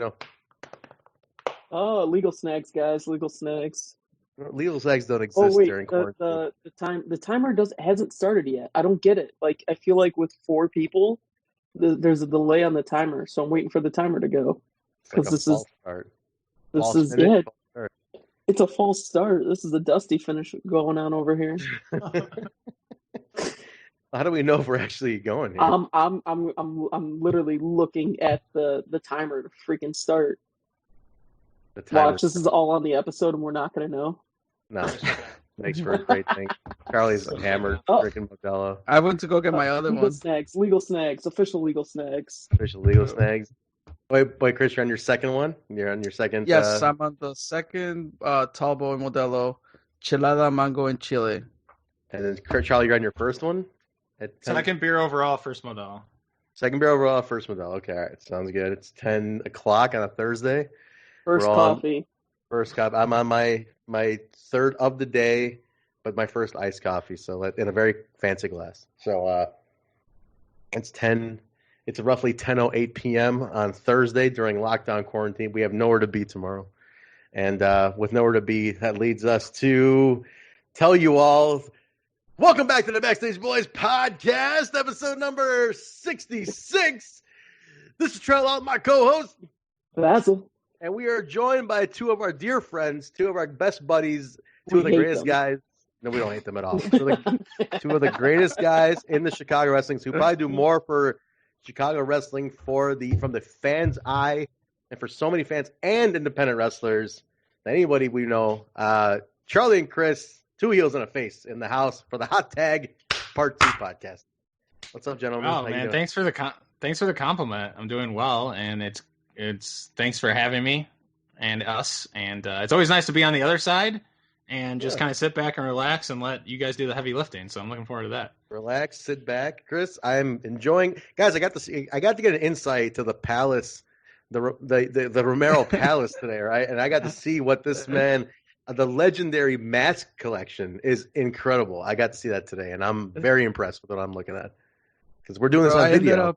No. Oh, legal snags, guys. Legal snags. Legal snags don't Oh exist wait, during quarantine. the timer hasn't started yet. I don't get it. Like I feel like with 4 people, there's a delay on the timer, so I'm waiting for the timer to go It's like because a false start. this False is finish. yeah, False start. it's a false start. This is a dusty finish going on over here. How do we know if we're actually going here? I'm literally looking at the timer to freaking start. The timer. Watch, this is all on the episode, and we're not gonna know. No, makes for a great thing. Charlie's hammered, drinking Modelo. I went to go get my other one. Legal snags, official legal snags. Official legal snags. Wait, Chris, you're on your second one? You're on your second? Yes, I'm on the second tall boy Modelo, Chelada, Mango, and Chile. And then, Charlie, you're on your first one? Second beer overall, first Modelo. Second beer overall, first Modelo. Okay, all right. Sounds good. It's 10 o'clock on a Thursday. First coffee. First cup. I'm on my third of the day, but my first iced coffee. So in a very fancy glass. So it's roughly 10:08 p.m. on Thursday during lockdown quarantine. We have nowhere to be tomorrow, and with nowhere to be, that leads us to tell you all. Welcome back to the Backstage Boys podcast, episode number 66. This is Trent, my co-host, Basil. And we are joined by two of our dear friends, two of our best buddies, two of the greatest guys. No, we don't hate them at all. Two of the greatest guys in the Chicago wrestling, who probably do more for Chicago wrestling from the fans' eye and for so many fans and independent wrestlers than anybody we know. Charley and Cris, two heels and a face in the house for the Hot Tag Part 2 podcast. What's up, gentlemen? Oh man, thanks for the compliment. I'm doing well, and it's thanks for having me and us, and it's always nice to be on the other side and just kind of sit back and relax and let you guys do the heavy lifting. So I'm looking forward to that. Relax, sit back, Chris. I'm enjoying, guys. I got to get an insight to the palace, the Romero Palace today, right? And I got to see what this man, the legendary mask collection, is incredible. I got to see that today, and I'm very impressed with what I'm looking at because we're doing this on video.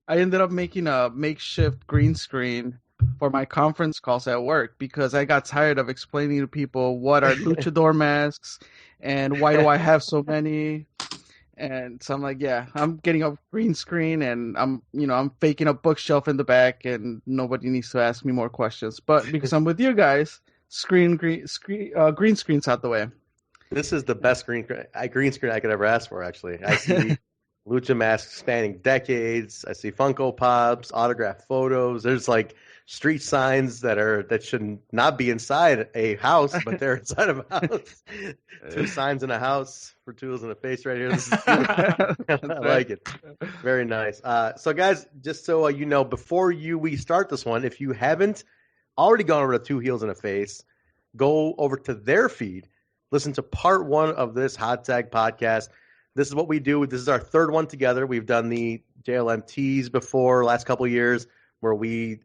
I ended up making a makeshift green screen for my conference calls at work because I got tired of explaining to people what are luchador masks and why do I have so many. And so I'm like, yeah, I'm getting a green screen and I'm faking a bookshelf in the back and nobody needs to ask me more questions. But because I'm with you guys, green screen's out the way. This is the best green screen I could ever ask for, actually. I see lucha masks spanning decades. I see Funko Pops, autographed photos. There's like street signs that should not be inside a house, but they're inside of a house. 2 signs in a house for tools in the face right here. This is I like it. Very nice. So guys, just so you know, before we start this one, if you haven't already gone over to Two Heels in a Face, go over to their feed, listen to part 1 of this Hot Tag podcast. This is what we do. This is our third one together. We've done the JLMTs before, last couple of years, where they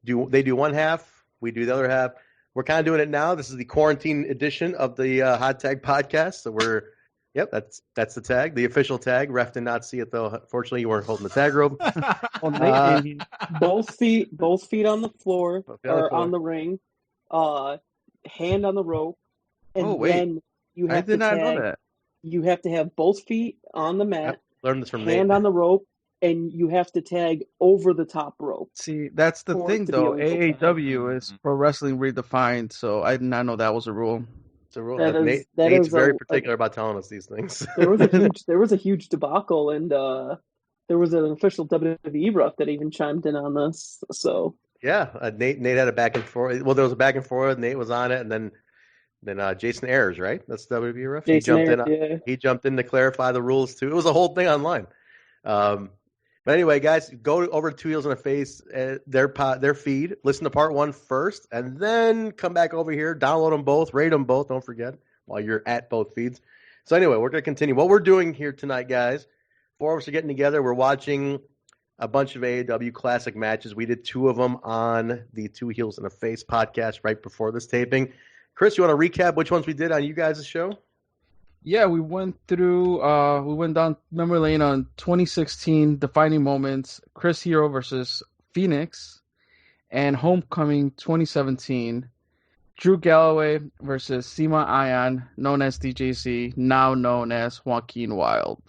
do one half, we do the other half. We're kind of doing it now. This is the quarantine edition of the Hot Tag podcast. So that's the tag, the official tag. Ref did not see it though. Unfortunately, you weren't holding the tag rope. Both feet on the floor or on the ring, hand on the rope, and then you have to know that. You have to have both feet on the mat, learn this from hand Nate. On the rope, and you have to tag over the top rope. See, that's the thing, though. AAW is Pro Wrestling Redefined, so I did not know that was a rule. It's a rule. Nate's very particular about telling us these things. There was a huge debacle, and there was an official WWE ref that even chimed in on this. So yeah, Nate had a back and forth. Well, there was a back and forth. Nate was on it, and then Jason Ayers, right? That's the WWE ref. He jumped in to clarify the rules too. It was a whole thing online. But anyway, guys, go over to Two Heels in a Face, their feed. Listen to part 1 first, and then come back over here. Download them both, rate them both. Don't forget while you're at both feeds. So anyway, we're going to continue. What we're doing here tonight, guys, 4 of us are getting together. We're watching a bunch of AEW classic matches. We did 2 of them on the Two Heels in a Face podcast right before this taping. Chris, you want to recap which ones we did on you guys' show? Yeah, we went down memory lane on 2016 defining moments, Chris Hero versus Fenix, And Homecoming 2017, Drew Galloway versus Sima Ion, known as DJC, now known as Joaquin Wilde.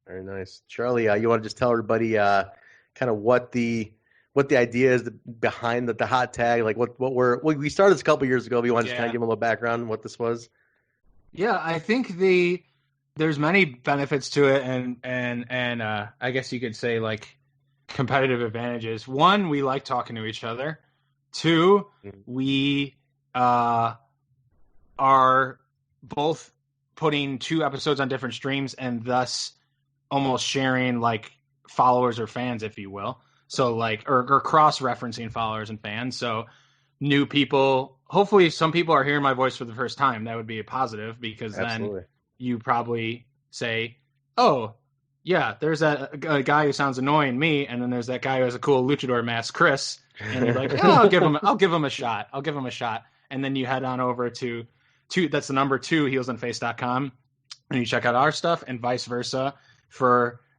Very nice. Charlie, you want to just tell everybody kind of what the idea is behind the hot tag, like we started this a couple years ago, but you want to just kind of give them a little background on what this was? Yeah, I think there's many benefits to it, and I guess you could say like competitive advantages. One, we like talking to each other. Two, we are both putting 2 episodes on different streams and thus almost sharing like followers or fans, if you will. So like, or cross-referencing followers and fans. So new people, hopefully some people are hearing my voice for the first time. That would be a positive, because Absolutely. Then you probably say, oh, yeah, there's a guy who sounds annoying, me, and then there's that guy who has a cool luchador mask, Chris, and you're like, oh, I'll give him a shot. And then you head on over to that's the number 2, heelsandface.com, and you check out our stuff, and vice versa.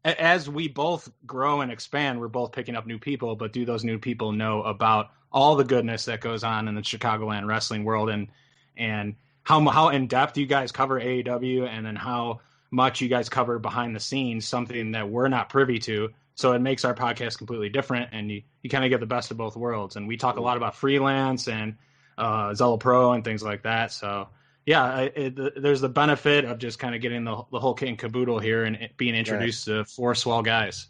As we both grow and expand, we're both picking up new people, but do those new people know about all the goodness that goes on in the Chicagoland wrestling world, and how in depth you guys cover AEW, and then how much you guys cover behind the scenes, something that we're not privy to. So it makes our podcast completely different, and you kind of get the best of both worlds. And we talk a lot about freelance and Zello Pro and things like that. So yeah, there's the benefit of just kind of getting the whole kit and caboodle here and being introduced to 4 swell guys.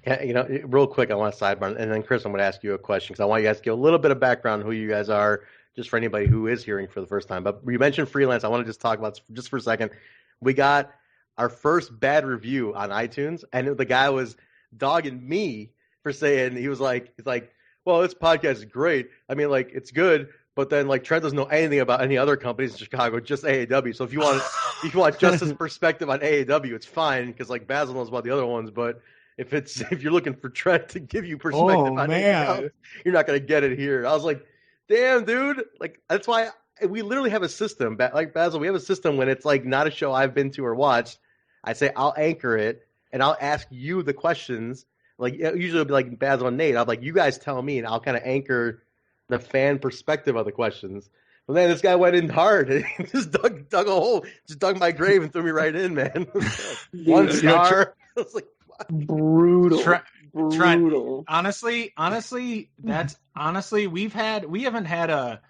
Yeah, real quick, I want to sidebar, and then Chris, I'm going to ask you a question, because I want you guys to give a little bit of background on who you guys are, just for anybody who is hearing for the first time. But you mentioned freelance. I want to just talk about just for a second. We got our first bad review on iTunes, and the guy was dogging me for saying, he's like, well, this podcast is great. I mean, like, it's good, but then like Trent doesn't know anything about any other companies in Chicago, just AAW. So if you want just his perspective on AAW, it's fine, because like Basil knows about the other ones. But if you're looking for Trent to give you perspective on AAW, you're not going to get it here. I was like, damn, dude. Like, that's why we literally have a system. Like Basil, we have a system when it's like not a show I've been to or watched. I say I'll anchor it, and I'll ask you the questions. Like, usually it'll be like Basil and Nate. I'm like, you guys tell me, and I'll kind of anchor the fan perspective of the questions. But then this guy went in hard. He just dug a hole, just dug my grave and threw me right in, man. 1 star. I was like, brutal. Trent, honestly, we haven't had a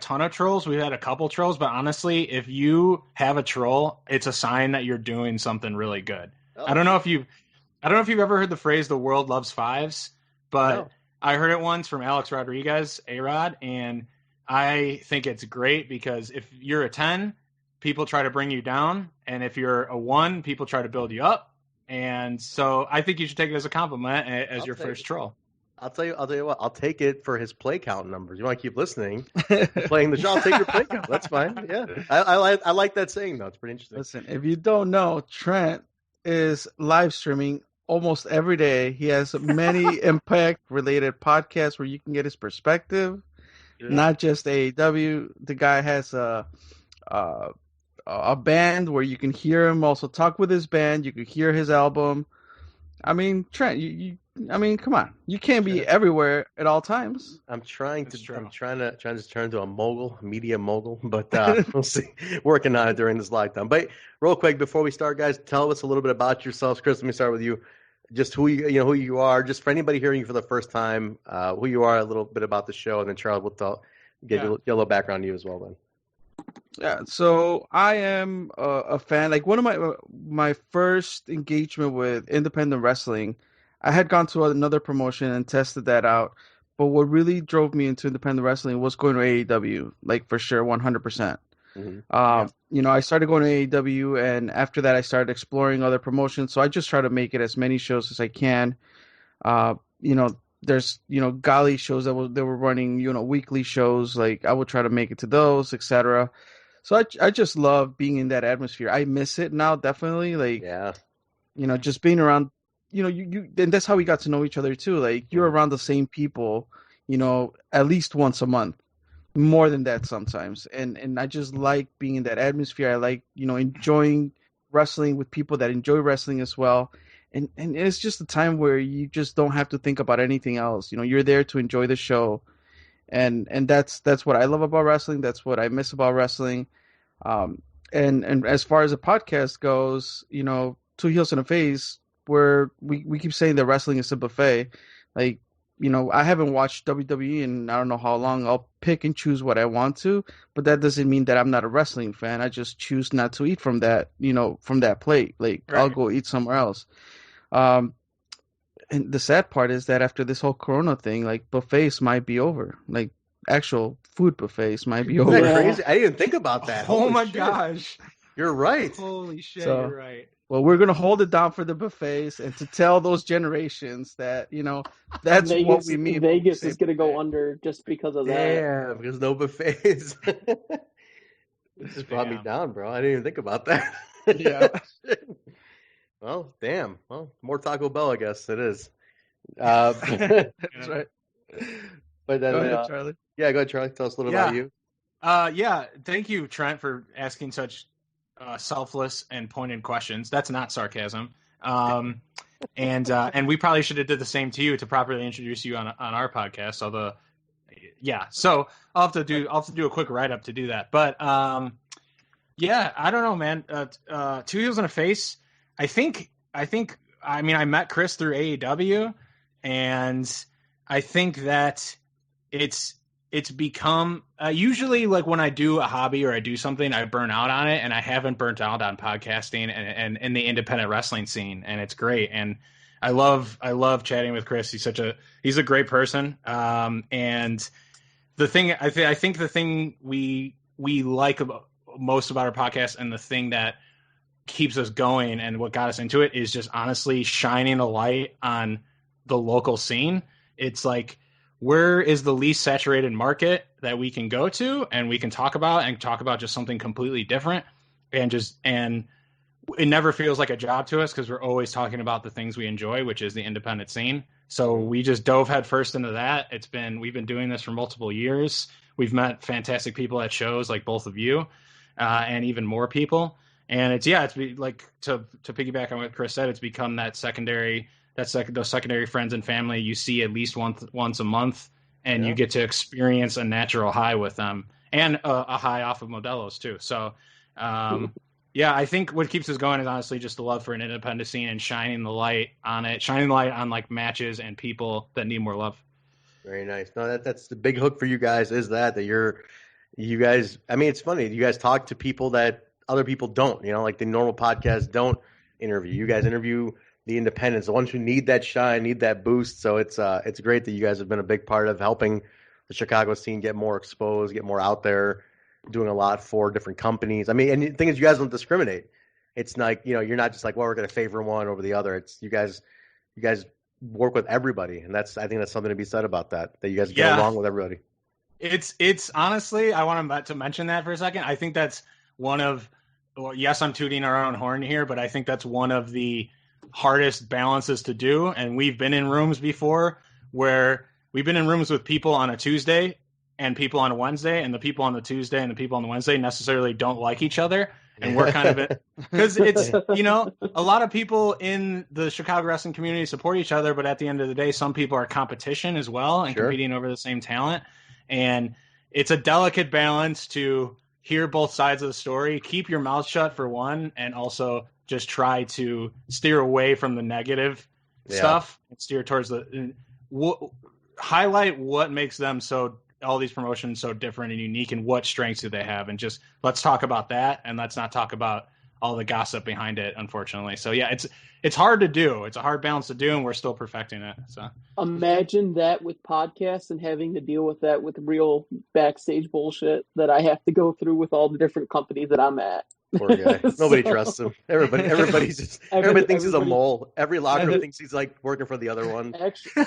ton of trolls. We've had a couple trolls, but honestly, if you have a troll, it's a sign that you're doing something really good. Oh. I don't know if you've ever heard the phrase "the world loves 5s," but no. I heard it once from Alex Rodriguez, A-Rod, and I think it's great, because if you're a 10, people try to bring you down, and if you're a 1, people try to build you up. And so I think you should take it as a compliment as your first troll. I'll tell you what. I'll take it for his play count numbers. You want to keep listening, playing the show. I'll take your play count. That's fine. Yeah, I like that saying though. It's pretty interesting. Listen, if you don't know, Trent is live streaming almost every day. He has many Impact-related podcasts where you can get his perspective, not just AEW. The guy has a band where you can hear him also talk with his band. You can hear his album. I mean, Trent, come on. You can't be everywhere at all times. I'm trying to turn into a media mogul, but we'll see. Working on it during this lockdown. But real quick, before we start, guys, tell us a little bit about yourselves. Chris, let me start with you. Just who you are. Just for anybody hearing you for the first time, who you are, a little bit about the show, and then Charlie will get a little background on you as well. Then. Yeah, so I am a fan. Like, one of my first engagement with independent wrestling, I had gone to another promotion and tested that out. But what really drove me into independent wrestling was going to AEW, like, for sure, 100%. Mm-hmm. I started going to AEW, and after that I started exploring other promotions. So I just try to make it as many shows as I can. There's, Gali shows that they were running, weekly shows. Like, I would try to make it to those, etc. So I just love being in that atmosphere. I miss it now, definitely. Like, just being around, you and that's how we got to know each other too. Like, you're around the same people, at least once a month, more than that sometimes. And I just like being in that atmosphere. I like, enjoying wrestling with people that enjoy wrestling as well. and it's just a time where you just don't have to think about anything else. You're there to enjoy the show, and that's what I love about wrestling. That's what I miss about wrestling. And as far as a podcast goes, Two Heels and a Face, where we keep saying that wrestling is a buffet. Like, I haven't watched WWE in I don't know how long. I'll pick and choose what I want to, but that doesn't mean that I'm not a wrestling fan. I just choose not to eat from that, from that plate. Like, right. I'll go eat somewhere else. And the sad part is that after this whole Corona thing, like, buffets might be over. Like, actual food buffets might be over. Isn't that crazy? I didn't even think about that. Oh my gosh. You're right. Holy shit, you're right. Well, we're going to hold it down for the buffets and to tell those generations that, that's Vegas, what we mean. Vegas is going to go under just because of that. Yeah, because no buffets. This just brought me down, bro. I didn't even think about that. Yeah. Well, damn. Well, more Taco Bell, I guess it is. That's right. But then, go ahead, Charlie. Yeah, go ahead, Charlie. Tell us a little about you. Thank you, Trent, for asking such selfless and pointed questions. That's not sarcasm. And we probably should have did the same to you to properly introduce you on our podcast. Although, yeah. So I'll have to do a quick write up to do that. But I don't know, man. Two Heels and a Face. I met Cris through AEW, and I think that it's become usually like when I do a hobby or I do something, I burn out on it, and I haven't burnt out on podcasting and in the independent wrestling scene, and it's great. And I love chatting with Cris. He's a great person. And the thing I think the thing we like most about our podcast, and the thing that keeps us going and what got us into it, is just honestly shining a light on the local scene. It's like, where is the least saturated market that we can go to and we can talk about just something completely different, and it never feels like a job to us because we're always talking about the things we enjoy, which is the independent scene. So we just dove headfirst into that. We've been doing this for multiple years. We've met fantastic people at shows like both of you, and even more people. And it's like to piggyback on what Cris said, it's become that those secondary friends and family you see at least once a month, and you get to experience a natural high with them, and a high off of Modelo's too. So, I think what keeps us going is honestly just the love for an independent scene and shining the light on like matches and people that need more love. Very nice. No, that's the big hook for you guys, is that you guys, I mean, it's funny. You guys talk to people that other people don't, like the normal podcasts don't interview. You guys interview the independents, the ones who need that shine, need that boost. So it's great that you guys have been a big part of helping the Chicago scene get more exposed, get more out there, doing a lot for different companies. I mean, and the thing is, you guys don't discriminate. It's like, you're not just like, well, we're going to favor one over the other. It's you guys work with everybody, and I think that's something to be said about that you guys get along with everybody. It's honestly, I want to mention that for a second. I think that's one of, yes, I'm tooting our own horn here, but I think that's one of the hardest balances to do. And we've been in rooms before where we've been in rooms with people on a Tuesday and people on a Wednesday, and the people on the Tuesday and the people on the Wednesday necessarily don't like each other. And we're kind of because it's, a lot of people in the Chicago wrestling community support each other, but at the end of the day, some people are competition as well and competing over the same talent. And it's a delicate balance to hear both sides of the story, keep your mouth shut for one, and also just try to steer away from the negative stuff and steer towards highlight what makes them all these promotions so different and unique, and what strengths do they have, and just let's talk about that, and let's not talk about all the gossip behind it, unfortunately. So it's hard to do. It's a hard balance to do, and we're still perfecting it. So imagine that with podcasts and having to deal with that with real backstage bullshit that I have to go through with all the different companies that I'm at. Poor guy. Nobody trusts him. Everybody thinks he's a mole. Every locker room thinks he's like working for the other one. Actually,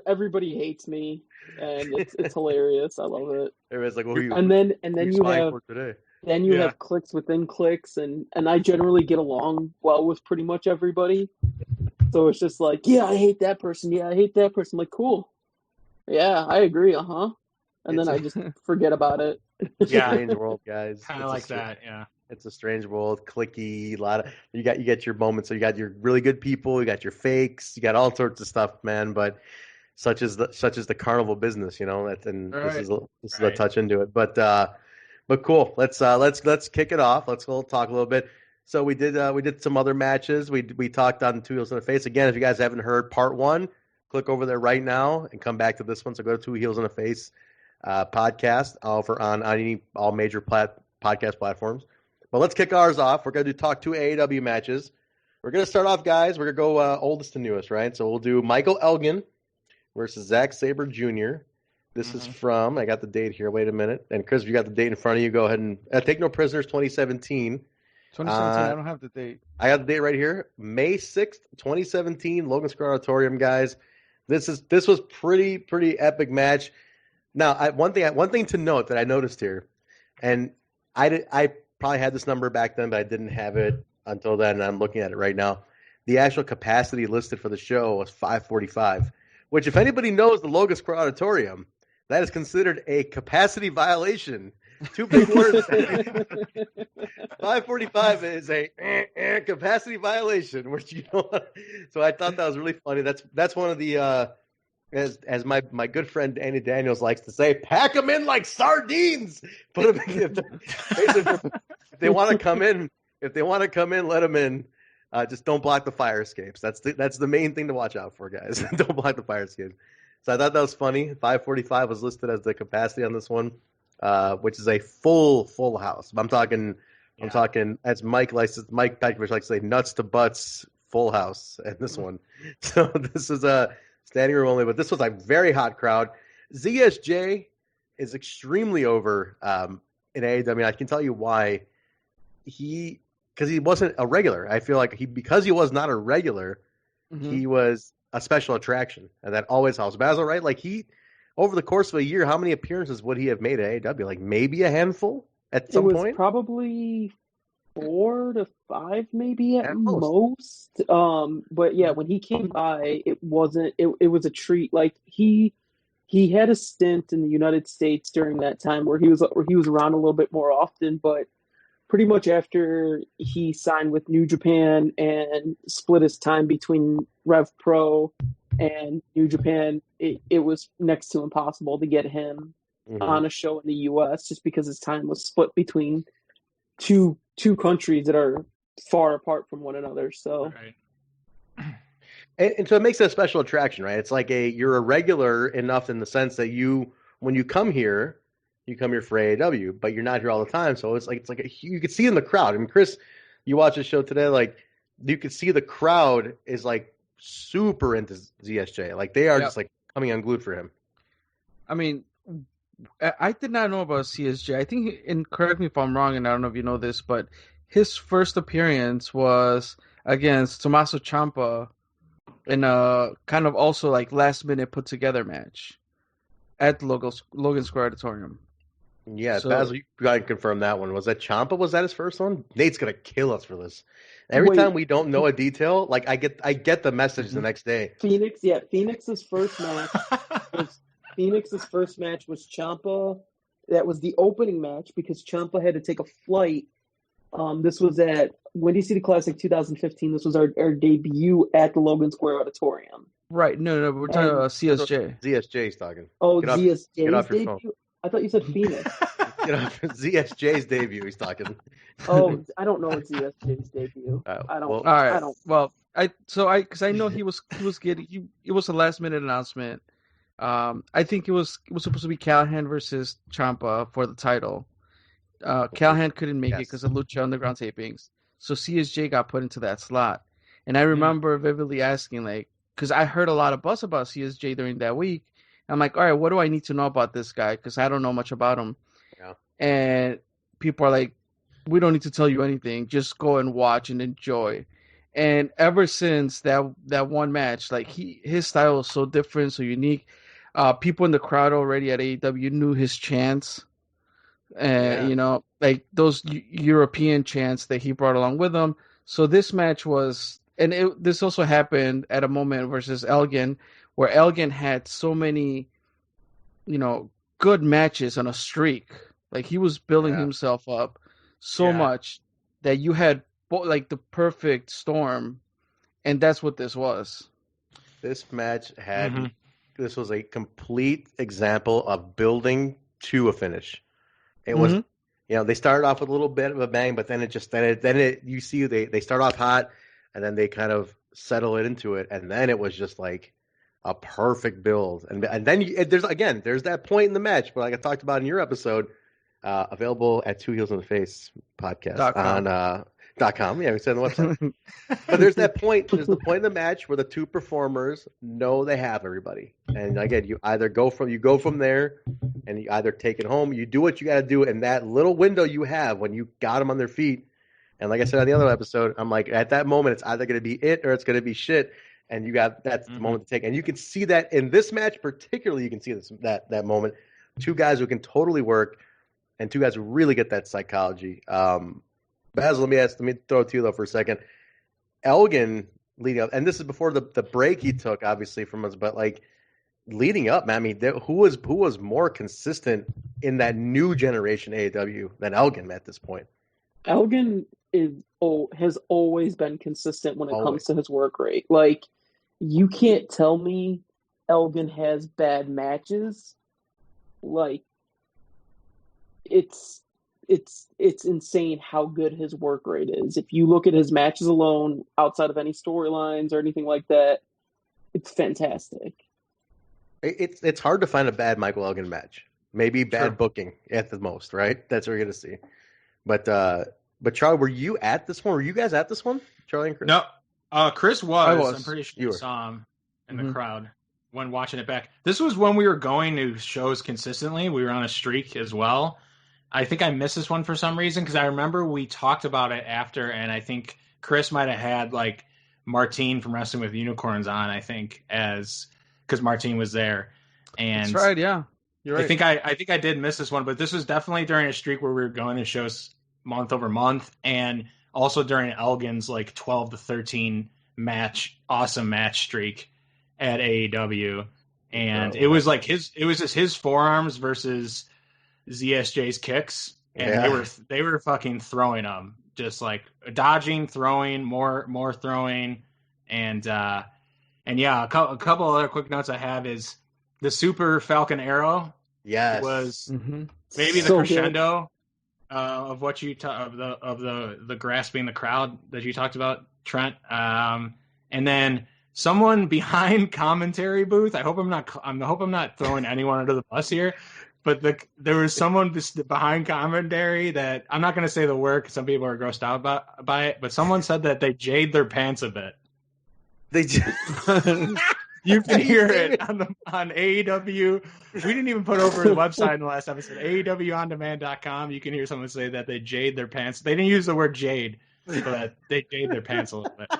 everybody hates me, and it's hilarious. I love it. Everybody's like, "Well, you have cliques within cliques, and I generally get along well with pretty much everybody. So it's just like, yeah, I hate that person. Yeah, I hate that person. I'm like, cool. Yeah, I agree. And then I just forget about it. Strange world, guys. Kind of like that. Yeah. It's a strange world, clicky. A lot of you get your moments. So you got your really good people, you got your fakes, you got all sorts of stuff, man. But such is the carnival business, you know. This is a touch into it. But cool. Let's kick it off. Let's go talk a little bit. So we did some other matches. We talked on 2 Heels in the Face. Again, if you guys haven't heard part 1, click over there right now and come back to this one. So go to 2 Heels in the Face podcast over on all major podcast platforms. But let's kick ours off. We're going to talk 2 AEW matches. We're going to start off, guys. We're going to go oldest to newest, right? So we'll do Michael Elgin versus Zack Sabre Jr. This is from, I got the date here. Wait a minute. And Chris, if you got the date in front of you, go ahead and take no prisoners 2017. 2017, I don't have the date. I got the date right here. May 6th, 2017, Logan Square Auditorium, guys. This was pretty epic match. Now, one thing to note that I noticed here, and I probably had this number back then, but I didn't have it until then, and I'm looking at it right now. The actual capacity listed for the show was 545, which, if anybody knows the Logan Square Auditorium, that is considered a capacity violation. 2 big words. 545 is a capacity violation, which So I thought that was really funny. That's one of the as my good friend Danny Daniels likes to say, pack them in like sardines. Put them if they want to come in. If they want to come in, let them in. Just don't block the fire escapes. That's the main thing to watch out for, guys. Don't block the fire escapes. So I thought that was funny. 545 was listed as the capacity on this one, which is a full house. I'm talking, as Mike Pavlovich likes to say, nuts to butts, full house in this one. So this is a standing room only, but this was a very hot crowd. ZSJ is extremely over in AEW. I can tell you why. Because he wasn't a regular. I feel like because he was not a regular, he was a special attraction, and that always helps. Basil, right? Like over the course of a year, how many appearances would he have made at AEW? Like maybe a handful at some point? It was probably 4 to 5 maybe at most. But yeah, when he came by, it was a treat. Like he had a stint in the United States during that time where he was around a little bit more often, but pretty much after he signed with New Japan and split his time between Rev Pro and New Japan, it was next to impossible to get him on a show in the U.S. just because his time was split between two countries that are far apart from one another. So, and so it makes it a special attraction, right? It's like you're a regular enough in the sense that when you come here for AEW, but you're not here all the time. So it's like you could see in the crowd. I mean, Chris, you watch the show today, like you could see the crowd is like super into ZSJ. Like they are just like coming unglued for him. I mean, I did not know about CSJ. I think, and correct me if I'm wrong, and I don't know if you know this, but his first appearance was against Tommaso Ciampa in a kind of also like last minute put together match at the Logan Square Auditorium. Yeah, so, Basil, you got to confirm that one. Was that Ciampa? Was that his first one? Nate's gonna kill us for this. Every time we don't know a detail, like I get the message the next day. Fenix's first match was Ciampa. That was the opening match because Ciampa had to take a flight. This was at Windy City Classic 2015. This was our debut at the Logan Square Auditorium. Right. No, we're talking about CSJ. ZSJ's talking. Oh, ZSJ's debut? Phone. I thought you said Fenix. Get off ZSJ's debut. He's talking. Oh, I don't know what ZSJ's debut. I don't. Well, all right. I don't. Well, because I know he was getting. It was a last minute announcement. I think it was supposed to be Callahan versus Ciampa for the title. Callahan couldn't make it because of Lucha Underground tapings, so CSJ got put into that slot. And I remember vividly asking, like, because I heard a lot of buzz about CSJ during that week. I'm like, all right, what do I need to know about this guy? Because I don't know much about him. Yeah. And people are like, we don't need to tell you anything. Just go and watch and enjoy. And ever since that one match, like his style was so different, so unique. People in the crowd already at AEW knew his chants. And, like those European chants that he brought along with him. So this match was, and this also happened at a moment versus Elgin, where Elgin had so many, good matches on a streak. Like he was building himself up. so much that you had like the perfect storm, and that's what this was. This match had this was a complete example of building to a finish. It was, they started off with a little bit of a bang, but then you see they start off hot, and then they kind of settle it into it, and then it was just like a perfect build. And then there's that point in the match, but like I talked about in your episode, available at Two Heels in the Face podcast on .com. Yeah, we said on the website. But there's the point in the match where the two performers know they have everybody. And again, you either go from there and you either take it home, you do what you got to do in that little window you have when you got them on their feet. And like I said on the other episode, I'm like, at that moment, it's either going to be it or it's going to be shit. And that's the moment to take. And you can see that in this match, particularly, you can see that moment. Two guys who can totally work and two guys who really get that psychology. Basil, let me throw it to you though for a second. Elgin leading up, and this is before the break he took, obviously, from us, but like leading up, man, I mean, who was more consistent in that new generation AEW than Elgin at this point? Elgin has always been consistent when it comes to his work rate. Like, you can't tell me Elgin has bad matches. Like, it's insane how good his work rate is. If you look at his matches alone, outside of any storylines or anything like that, it's fantastic. It's hard to find a bad Michael Elgin match. Maybe bad booking at the most, right? That's what you're going to see. But Charlie, were you at this one? Were you guys at this one, Charlie and Cris? No, Cris was. I was. I'm pretty sure you saw him in the crowd when watching it back. This was when we were going to shows consistently. We were on a streak as well. I think I missed this one for some reason because I remember we talked about it after, and I think Cris might have had like Martine from Wrestling with Unicorns on. I think because Martine was there, and that's right. Yeah, you're right. I think I did miss this one, but this was definitely during a streak where we were going to shows month over month, and also during Elgin's like 12 to 13 awesome match streak at AEW, and it was like his forearms versus ZSJ's kicks, and they were fucking throwing them, just like dodging, throwing, more throwing, and yeah, a couple other quick notes I have is the Super Falcon Arrow. Yes, was maybe the crescendo of what you of the grasping the crowd that you talked about, Trent, and then someone behind commentary booth. I hope I'm not throwing anyone under the bus here. But there was someone behind commentary that I'm not going to say the word because some people are grossed out by it. But someone said that they jade their pants a bit. You can hear it on AEW. We didn't even put over the website in the last episode. AEWOndemand.com. You can hear someone say that they jade their pants. They didn't use the word jade, but they jade their pants a little bit.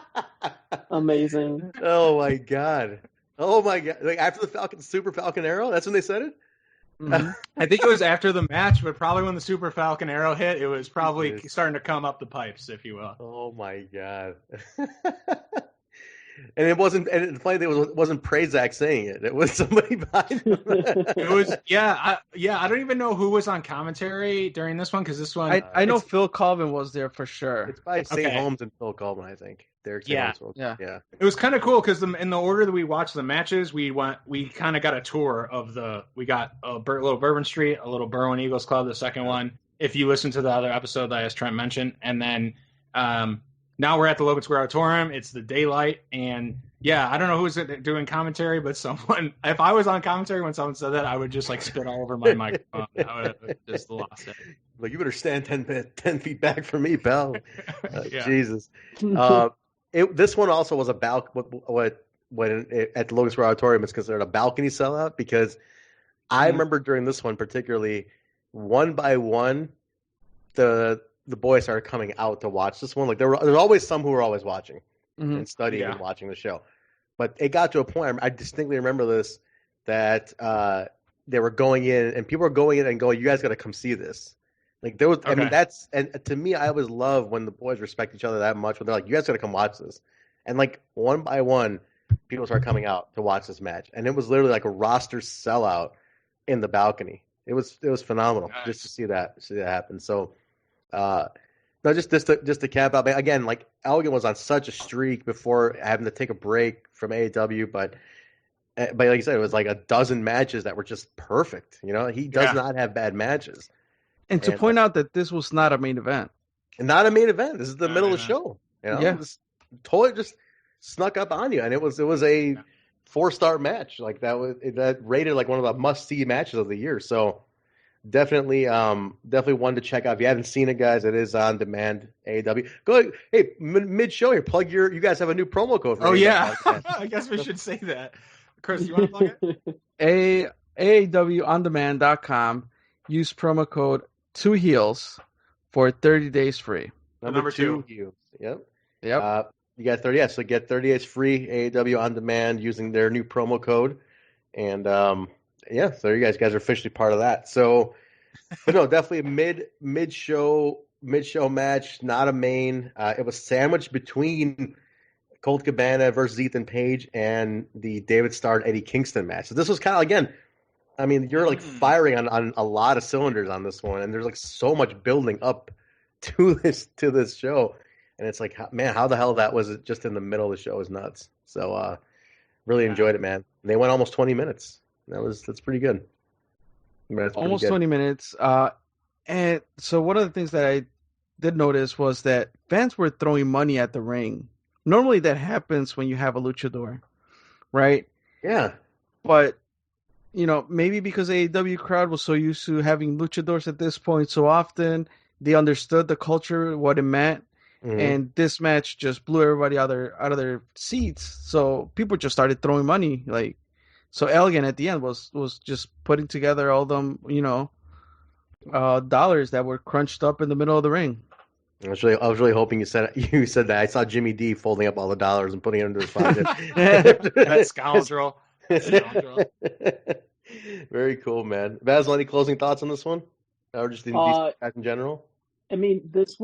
Amazing. Oh my god. Like after the Super Falcon Arrow, that's when they said it. I think it was after the match, but probably when the Super Falcon Arrow hit, it was probably starting to come up the pipes, if you will. Oh my god! And it wasn't. And the funny thing was, it wasn't Zack saying it. It was somebody behind him. It was I don't even know who was on commentary during this one because this one I know Phil Colvin was there for sure. It's by St. Holmes and Phil Colvin, I think. Yeah. It was kind of cool because in the order that we watched the matches, we kind of got a tour of we got a little Bourbon Street, a little Berwyn Eagles Club, the second one. If you listen to the other episode that as Trent mentioned, and then now we're at the Logan Square Auditorium. It's the daylight, and yeah, I don't know who's doing commentary, but someone. If I was on commentary when someone said that, I would just like spit all over my microphone. I would have just lost it. Like, you better stand 10 feet back from me, pal. Jesus. This one also was a when at the Logan Square Auditorium, it's considered a balcony sellout because I remember during this one particularly, one by one, the boys started coming out to watch this one. Like there's always some who were always watching and studying and watching the show, but it got to a point. I distinctly remember this that they were going in and people were going in and going, "You guys got to come see this." Like there was, I mean, and to me, I always love when the boys respect each other that much. When they're like, "You guys got to come watch this," and like one by one, people start coming out to watch this match, and it was literally like a roster sellout in the balcony. It was phenomenal just to see that happen. So, No, just to cap out again. Like Elgin was on such a streak before having to take a break from AEW, but like you said, it was like a dozen matches that were just perfect. You know, he does not have bad matches. And to point out that this was not a main event. Not a main event. This is the middle of the show. You know, this totally just snuck up on you, and it was a 4-star match. Like that rated like one of the must-see matches of the year. So definitely one to check out. If you haven't seen it, guys, it is on demand. AEW. Go. Hey, mid-show here, plug you guys have a new promo code. For I guess we should say that. Chris, you want to plug it? AEWOndemand.com. Use promo code 2heels for 30 days free. Number 2 heels. Yep. You got 30. Yeah, so get 30 days free. AEW on demand using their new promo code, and so you guys are officially part of that. So, but no, definitely a mid-show match, not a main. It was sandwiched between Colt Cabana versus Ethan Page and the David Starr and Eddie Kingston match. So this was kind of, again, I mean, you're like firing on a lot of cylinders on this one, and there's like so much building up to this show, and it's like, man, how the hell that was just in the middle of the show is nuts. So really enjoyed it, man. And they went almost 20 minutes. That's pretty good. Almost good. 20 minutes. And so one of the things that I did notice was that fans were throwing money at the ring. Normally that happens when you have a luchador, right? Yeah. But, you know, maybe because the AEW crowd was so used to having luchadors at this point so often, they understood the culture, what it meant, and this match just blew everybody out of their seats. So people just started throwing money. Like, so Elgin at the end was just putting together all them, you know, dollars that were crunched up in the middle of the ring. I was really hoping you said that. I saw Jimmy D folding up all the dollars and putting it into his pocket. That scoundrel. Very cool, man. Basil, any closing thoughts on this one, or just in general? I mean, this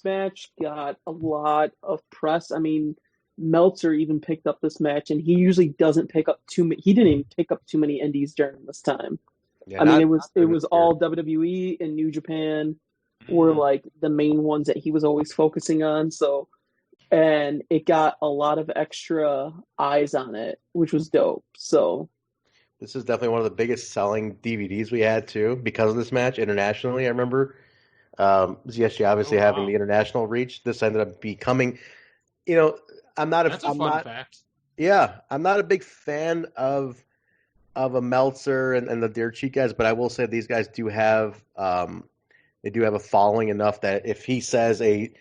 match got a lot of press. I mean, Meltzer even picked up this match, and he usually doesn't pick up too many. He didn't even pick up too many indies during this time. Yeah, I mean, it was all WWE and New Japan were like the main ones that he was always focusing on. So, and it got a lot of extra eyes on it, which was dope. So, this is definitely one of the biggest selling DVDs we had too because of this match internationally. I remember, ZSG obviously having the international reach. This ended up becoming, you know, That's a fun fact. Yeah, I'm not a big fan of a Meltzer and the Dirt Sheet guys, but I will say these guys do have they do have a following enough that if he says a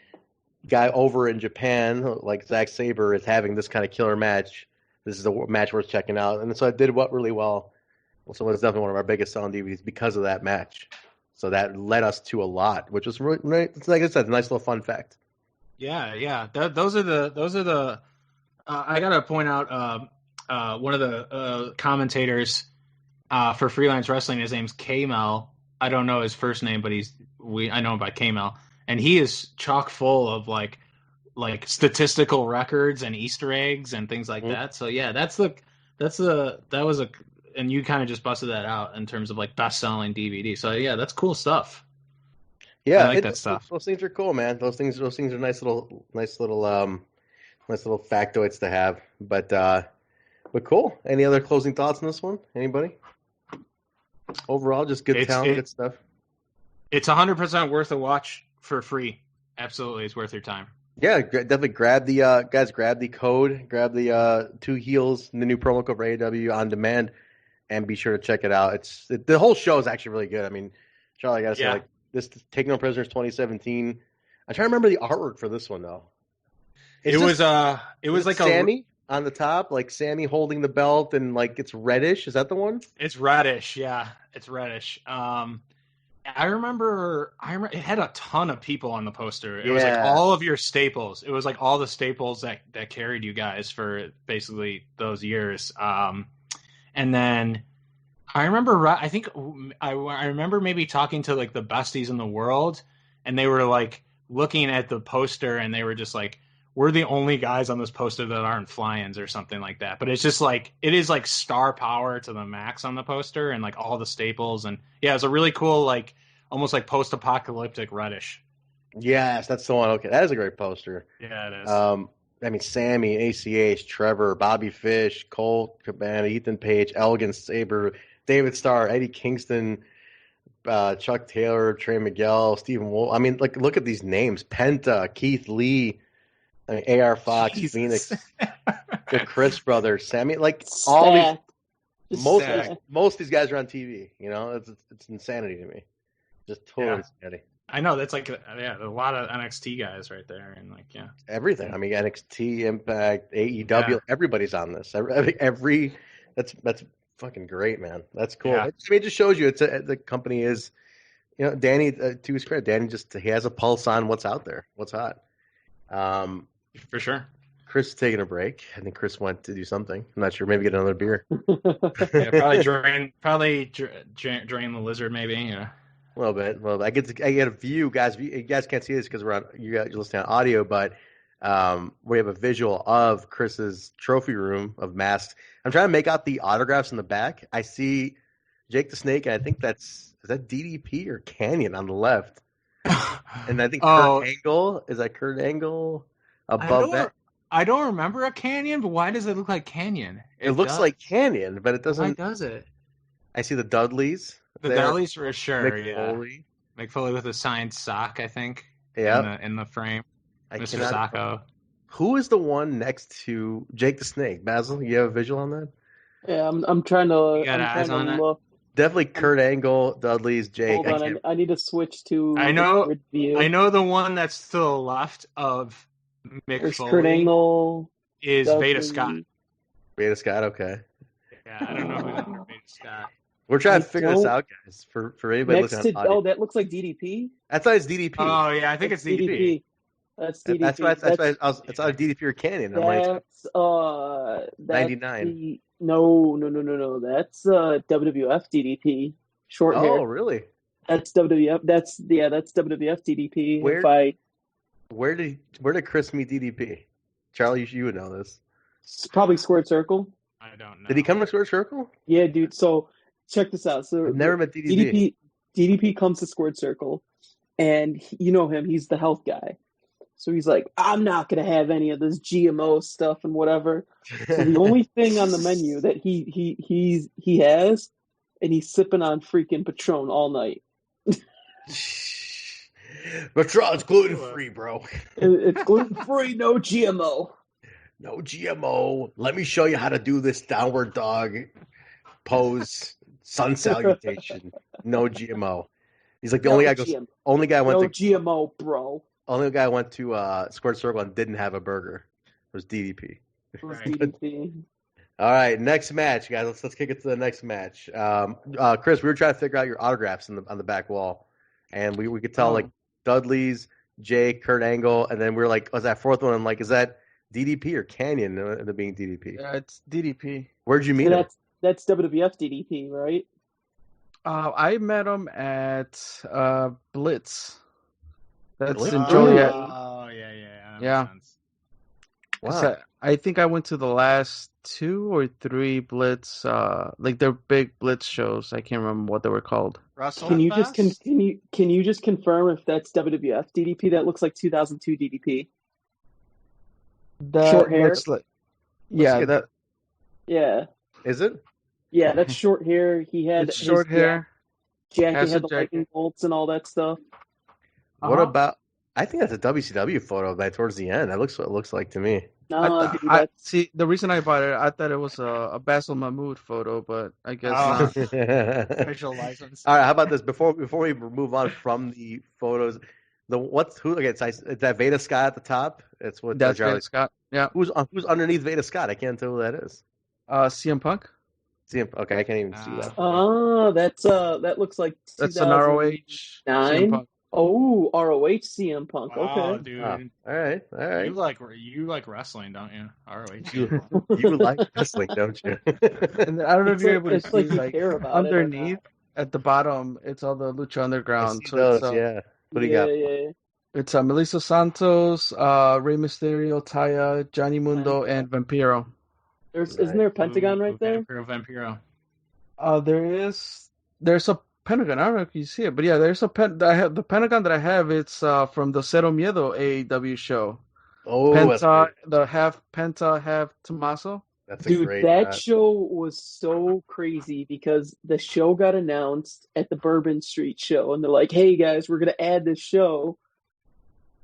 guy over in Japan like Zack Sabre is having this kind of killer match, this is a match worth checking out. And so it did really well. So it was definitely one of our biggest selling DVDs because of that match. So that led us to a lot, which was really, like I said, a nice little fun fact. Yeah. Those are the. I gotta point out one of the commentators for Freelance Wrestling. His name's K-Mel. I don't know his first name, but I know him by K-Mel, and he is chock full of like statistical records and Easter eggs and things like that. So yeah, and you kind of just busted that out in terms of like best selling DVD. So yeah, that's cool stuff. Yeah, I like that stuff. Those things are cool, man. Those things are nice little factoids to have. But cool. Any other closing thoughts on this one? Anybody? Overall, just good talent, good stuff. It's 100% worth a watch for free. Absolutely, it's worth your time. Yeah, definitely grab the guys. Grab the code. Grab the 2 heels, the new promo code for AEW on demand, and be sure to check it out. The whole show is actually really good. I mean, Charlie, I gotta say, like this Take No Prisoners 2017. I'm trying to remember the artwork for this one though. It was like Sammy on the top, like Sammy holding the belt, and like it's reddish. Is that the one? It's reddish. Yeah, it's reddish. I remember it had a ton of people on the poster. It was like all of your staples. It was like all the staples that carried you guys for basically those years. And then I remember, I remember maybe talking to like the besties in the world, and they were like looking at the poster and they were just like, we're the only guys on this poster that aren't fly-ins or something like that. But it's just like, it is like star power to the max on the poster and like all the staples. And yeah, it's a really cool, like almost like post-apocalyptic reddish. Yes, that's the one. Okay, that is a great poster. Yeah, it is. I mean, Sammy, ACH, Trevor, Bobby Fish, Colt Cabana, Ethan Page, Elgin, Sabre, David Starr, Eddie Kingston, Chuck Taylor, Trey Miguel, Stephen Wolf. I mean, like, look at these names: Penta, Keith Lee, I mean, AR Fox, Jesus. Phoenix, the Chris brothers, Sammy. Like all these, most of these guys are on TV. You know, it's insanity to me. Just total insanity. I know that's like a lot of NXT guys right there, and like everything. I mean, NXT, Impact, AEW, everybody's on this. Every that's fucking great, man. That's cool. Yeah. It just shows you the company is, you know, Danny, to his credit, Danny he has a pulse on what's out there, what's hot. For sure. Chris is taking a break. I think Chris went to do something. I'm not sure. Maybe get another beer. Probably drain the lizard. Maybe. Yeah. A little bit. I get a view, guys. You guys can't see this because you're listening on audio, but we have a visual of Chris's trophy room of masks. I'm trying to make out the autographs in the back. I see Jake the Snake, and I think is that DDP or Canyon on the left. And I think Kurt Angle, is that Kurt Angle above that? I don't remember a Canyon, but why does it look like Canyon? It looks like Canyon, but it doesn't. Why does it? I see the Dudleys. The Dudleys for sure. Mick Foley with a signed sock, I think. Yeah. In the frame. Mr. Cannot... Sacco. Who is the one next to Jake the Snake? Basil, you have a visual on that? Yeah, I'm trying to. You got eyes on it? Definitely Kurt Angle, Dudley's, Jake. Hold on, I need to switch to. I know the one that's to the left of Mick Foley. Kurt Angle is Dudley. Veda Scott. Veda Scott, okay. Yeah, I don't know who's under Veda Scott. We're trying to figure this out, guys. For anybody listening on audio. That looks like DDP. I thought it's DDP. Oh yeah, I think it's DDP. That's DDP. That's why it's not a DDP or Canyon. That's 99. No. That's WWF DDP. Short hair. Oh, really? That's WWF. That's WWF DDP. Where did Chris meet DDP? Charlie, you would know this. It's probably Squared Circle. I don't know. Did he come to Squared Circle? Yeah, dude. So check this out. So I've never met DDP. DDP comes to Squared Circle, and you know him. He's the health guy. So he's like, I'm not going to have any of this GMO stuff and whatever. So the only thing on the menu that he has, and he's sipping on freaking Patron all night. Patron's gluten-free, bro. It's gluten-free, no GMO. No GMO. Let me show you how to do this downward dog pose, sun salutation. No GMO. He's like the only guy went to GMO, bro. Only guy went to Squared Circle and didn't have a burger. It was DDP. All right, next match, guys. Let's kick it to the next match. Chris, we were trying to figure out your autographs on the back wall, and we could tell like Dudley's, Jake, Kurt Angle, and then we were like, was that fourth one? I'm like, is that DDP or Canyon? The being DDP. Yeah, it's DDP. Where'd you meet him? That's WWF DDP, right? I met him at Blitz. That's in Joliet. Joliet. Oh, yeah. Yeah. Wow. I think I went to the last 2 or 3 Blitz, like their big Blitz shows. I can't remember what they were called. Can you just confirm if that's WWF DDP? That looks like 2002 DDP. Short hair. Yeah. Is it? Yeah, that's short hair. He had short hair. Jacket had the lightning bolts and all that stuff. What about? I think that's a WCW photo that towards the end. That looks what it looks like to me. No, see, the reason I bought it, I thought it was a Basil Mahmood photo, but I guess not. Visual license. All right, how about this? Before we move on from the photos, it's that Veda Scott at the top. It's what that's Veda Scott. Yeah. Who's underneath Veda Scott? I can't tell who that is. CM Punk. Okay, I can't even see that. Oh, that looks like that's an ROH. 9. Oh, ROH CM Punk. Wow, okay, dude. All right. You like wrestling, don't you? ROH. You like wrestling, don't you? And I don't know if you're able to see like underneath at the bottom. It's all the Lucha Underground. Yeah. What do you got? Yeah. It's Melissa Santos, Rey Mysterio, Taya, Johnny Mundo, and Vampiro. Isn't there a Pentagon right there? Vampiro. There's a Pentagon. I don't know if you see it, but yeah, there's a I have the Pentagon that I have. It's from the Cero Miedo AEW show. Oh, that's Penta, great. the half Penta, half Tommaso. That's a Dude, great that match. show was so crazy because the show got announced at the Bourbon Street show, and they're like, "Hey guys, we're gonna add this show."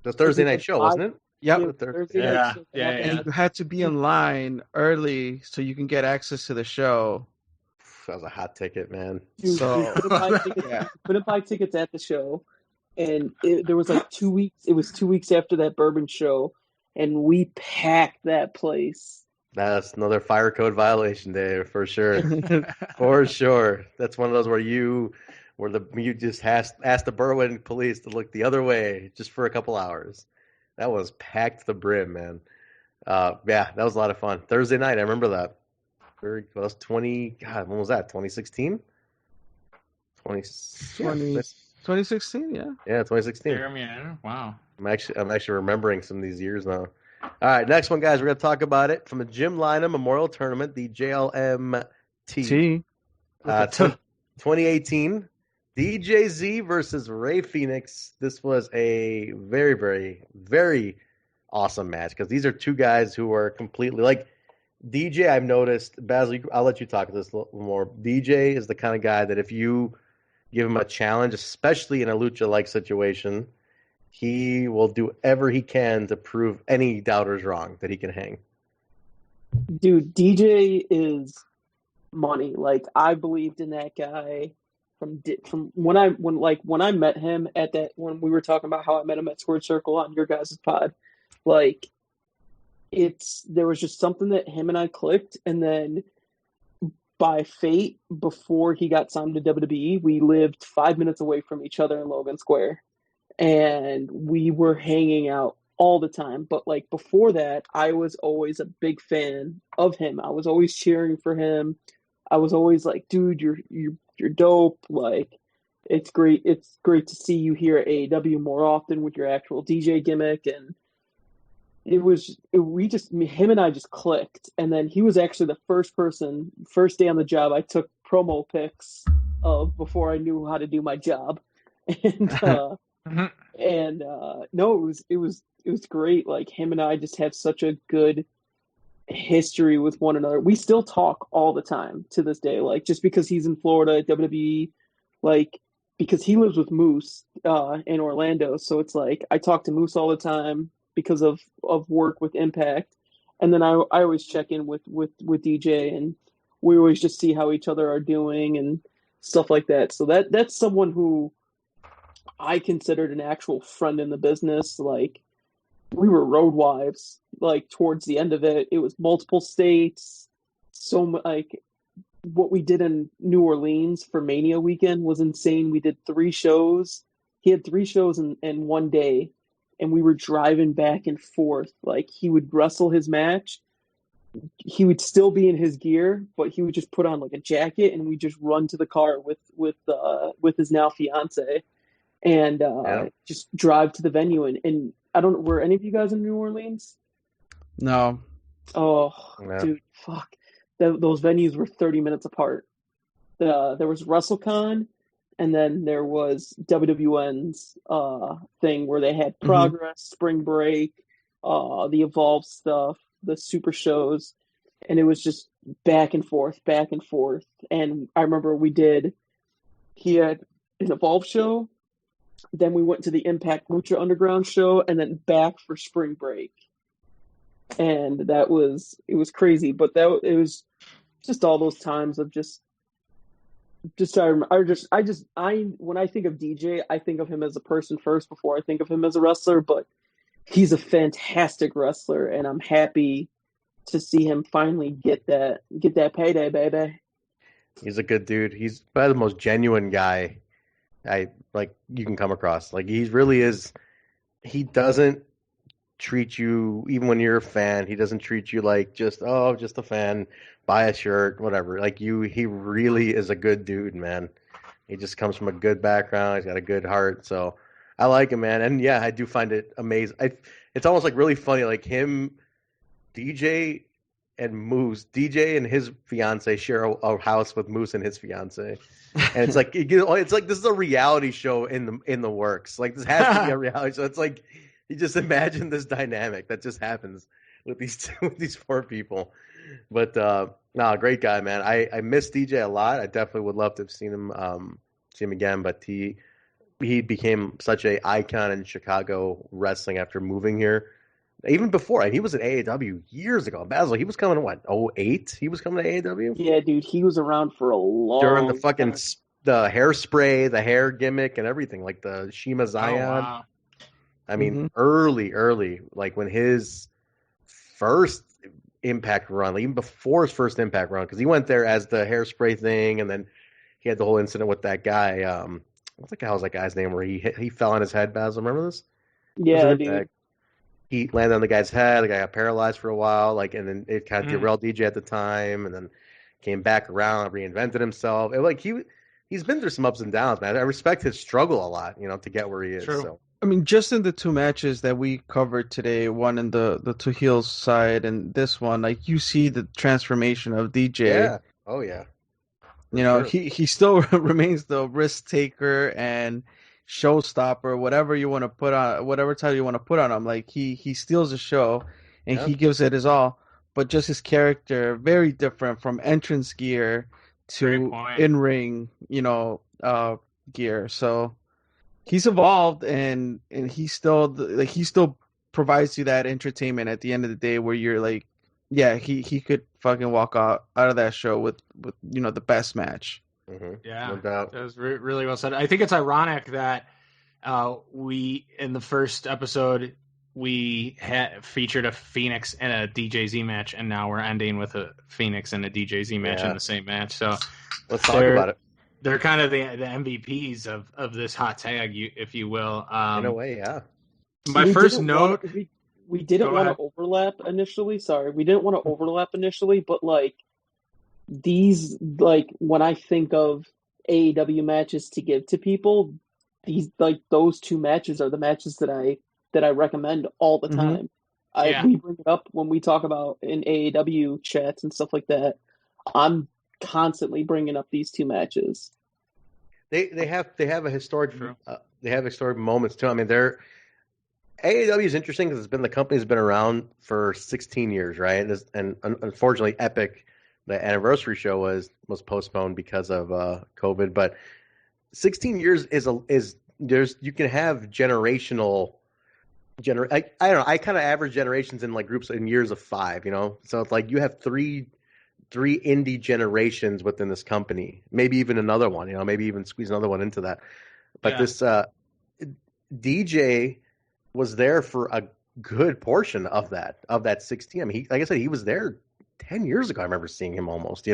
The Thursday We night had show, five- wasn't it? Yep. yeah, The Thursday. Thursday night Yeah, show. yeah, And yeah. you had to be in line early so you can get access to the show. That was a hot ticket, man. Dude, So- we couldn't buy tickets. Yeah. We couldn't buy tickets at the show, and there was like 2 weeks. It was 2 weeks after that Bourbon show, and we packed that place. That's another fire code violation there for sure. For sure. That's one of those where you just asked the Berwyn police to look the other way just for a couple hours. That was packed to the brim, man. Yeah, that was a lot of fun. Thursday night, I remember that. That was 20. God, when was that? 2016. 2016, yeah. Yeah, 2016. Yeah, wow. I'm actually remembering some of these years now. All right, next one, guys. We're gonna talk about it from the Jim Lynam Memorial Tournament, the JLMT T. 2018. DJZ versus Ray Fenix. This was a very, very, very awesome match because these are two guys who are completely like DJ. I've noticed, Basil. I'll let you talk this a little more. DJ is the kind of guy that if you give him a challenge, especially in a lucha-like situation, he will do whatever he can to prove any doubters wrong that he can hang. Dude, DJ is money. Like I believed in that guy from when I met him at that when we were talking about how I met him at Squared Circle on your guys' pod. Like there was just something that him and I clicked, and then by fate, before he got signed to WWE, we lived 5 minutes away from each other in Logan Square, and we were hanging out all the time. But like before that, I was always a big fan of him. I was always cheering for him. I was always like, dude, you're dope. Like, it's great. It's great to see you here at AEW more often with your actual DJ gimmick. And him and I just clicked. And then he was actually the first day on the job I took promo pics of before I knew how to do my job. And no, it was great. Like him and I just have such a good history with one another. We still talk all the time to this day. Like just because he's in Florida at WWE, like because he lives with Moose in Orlando, so it's like I talk to Moose all the time because of work with Impact, and then I always check in with DJ, and we always just see how each other are doing and stuff like that. So that's someone who I considered an actual friend in the business. Like we were road wives. Like towards the end of it, it was multiple states. So like what we did in New Orleans for Mania weekend was insane. We did 3 shows. He had 3 shows in one day, and we were driving back and forth. Like he would wrestle his match. He would still be in his gear, but he would just put on like a jacket, and we just run to the car with his now fiance, and just drive to the venue. And I don't know, were any of you guys in New Orleans? No. Oh, Yeah. dude, fuck. Those venues were 30 minutes apart. There was WrestleCon, and then there was WWN's thing where they had Progress, Spring Break, the Evolve stuff, the Super shows, and it was just back and forth. And I remember he had an Evolve show, then we went to the Impact Lucha Underground show, and then back for Spring Break. And it was crazy, but it was just all those times of when I think of DJ, I think of him as a person first before I think of him as a wrestler, but he's a fantastic wrestler, and I'm happy to see him finally get that payday, baby. He's a good dude. He's probably the most genuine guy you can come across. Like he really is. He doesn't treat you, even when you're a fan, he doesn't treat you like just a fan, buy a shirt, whatever. Like he really is a good dude, man. He just comes from a good background. He's got a good heart. So I like him, man. And yeah, I do find it amazing. It's almost like really funny. Like him, DJ and Moose. DJ and his fiance share a house with Moose and his fiance, and it's like this is a reality show in the works. Like this has to be a reality show. It's like you just imagine this dynamic that just happens with these four people. But great guy, man. I miss DJ a lot. I definitely would love to have seen him again, but he became such an icon in Chicago wrestling after moving here. Even before, he was at AAW years ago. Basil, he was coming to what, 08? He was coming to AAW? Yeah, dude, he was around for a long during the fucking time. The hairspray, the hair gimmick, and everything, like the Shima Zion. Oh, wow. I mean, early, like when his first Impact run, like even before his first Impact run, because he went there as the hairspray thing, and then he had the whole incident with that guy. What the hell was that guy's name? Where he fell on his head. Basil, remember this? Yeah, dude. He landed on the guy's head. The guy got paralyzed for a while, like, and then it kind of derailed DJ at the time, and then came back around, reinvented himself. He's been through some ups and downs, man. I respect his struggle a lot, to get where he is. True. So. I mean, just in the two matches that we covered today, one in the two heels side and this one, like you see the transformation of DJ. Yeah. Oh yeah. He still remains the risk taker and showstopper, whatever you want to put on, whatever title you want to put on him. Like he steals the show and he gives it his all. But just his character, very different from entrance gear to in-ring, gear. So he's evolved and he still provides you that entertainment at the end of the day where you're like, yeah, he could fucking walk out of that show with the best match. Mm-hmm. Yeah, no doubt. That was really well said. I think it's ironic that we in the first episode we had featured a Fenix and a DJZ match, and now we're ending with a Fenix and a DJZ match in the same match. So let's talk about it. They're kind of the MVPs of this hot tag, if you will. In a way, yeah. My first note. We didn't want to overlap initially. Sorry, we didn't want to overlap initially, but these, when I think of AEW matches to give to people, these those two matches are the matches that I recommend all the time. We bring it up when we talk about in AEW chats and stuff like that. I'm constantly bringing up these two matches. They have a historic they have historic moments too. I mean, AEW is interesting because the company's been around for 16 years, right? And unfortunately, Epic, the anniversary show was postponed because of COVID. But 16 years is you can have generational. I don't know. I kind of average generations in groups in years of 5. So it's like you have three indie generations within this company, maybe even another one. Maybe even squeeze another one into that. But this DJ was there for a good portion of that 16. I mean, like I said, he was there 10 years ago. I remember seeing him almost,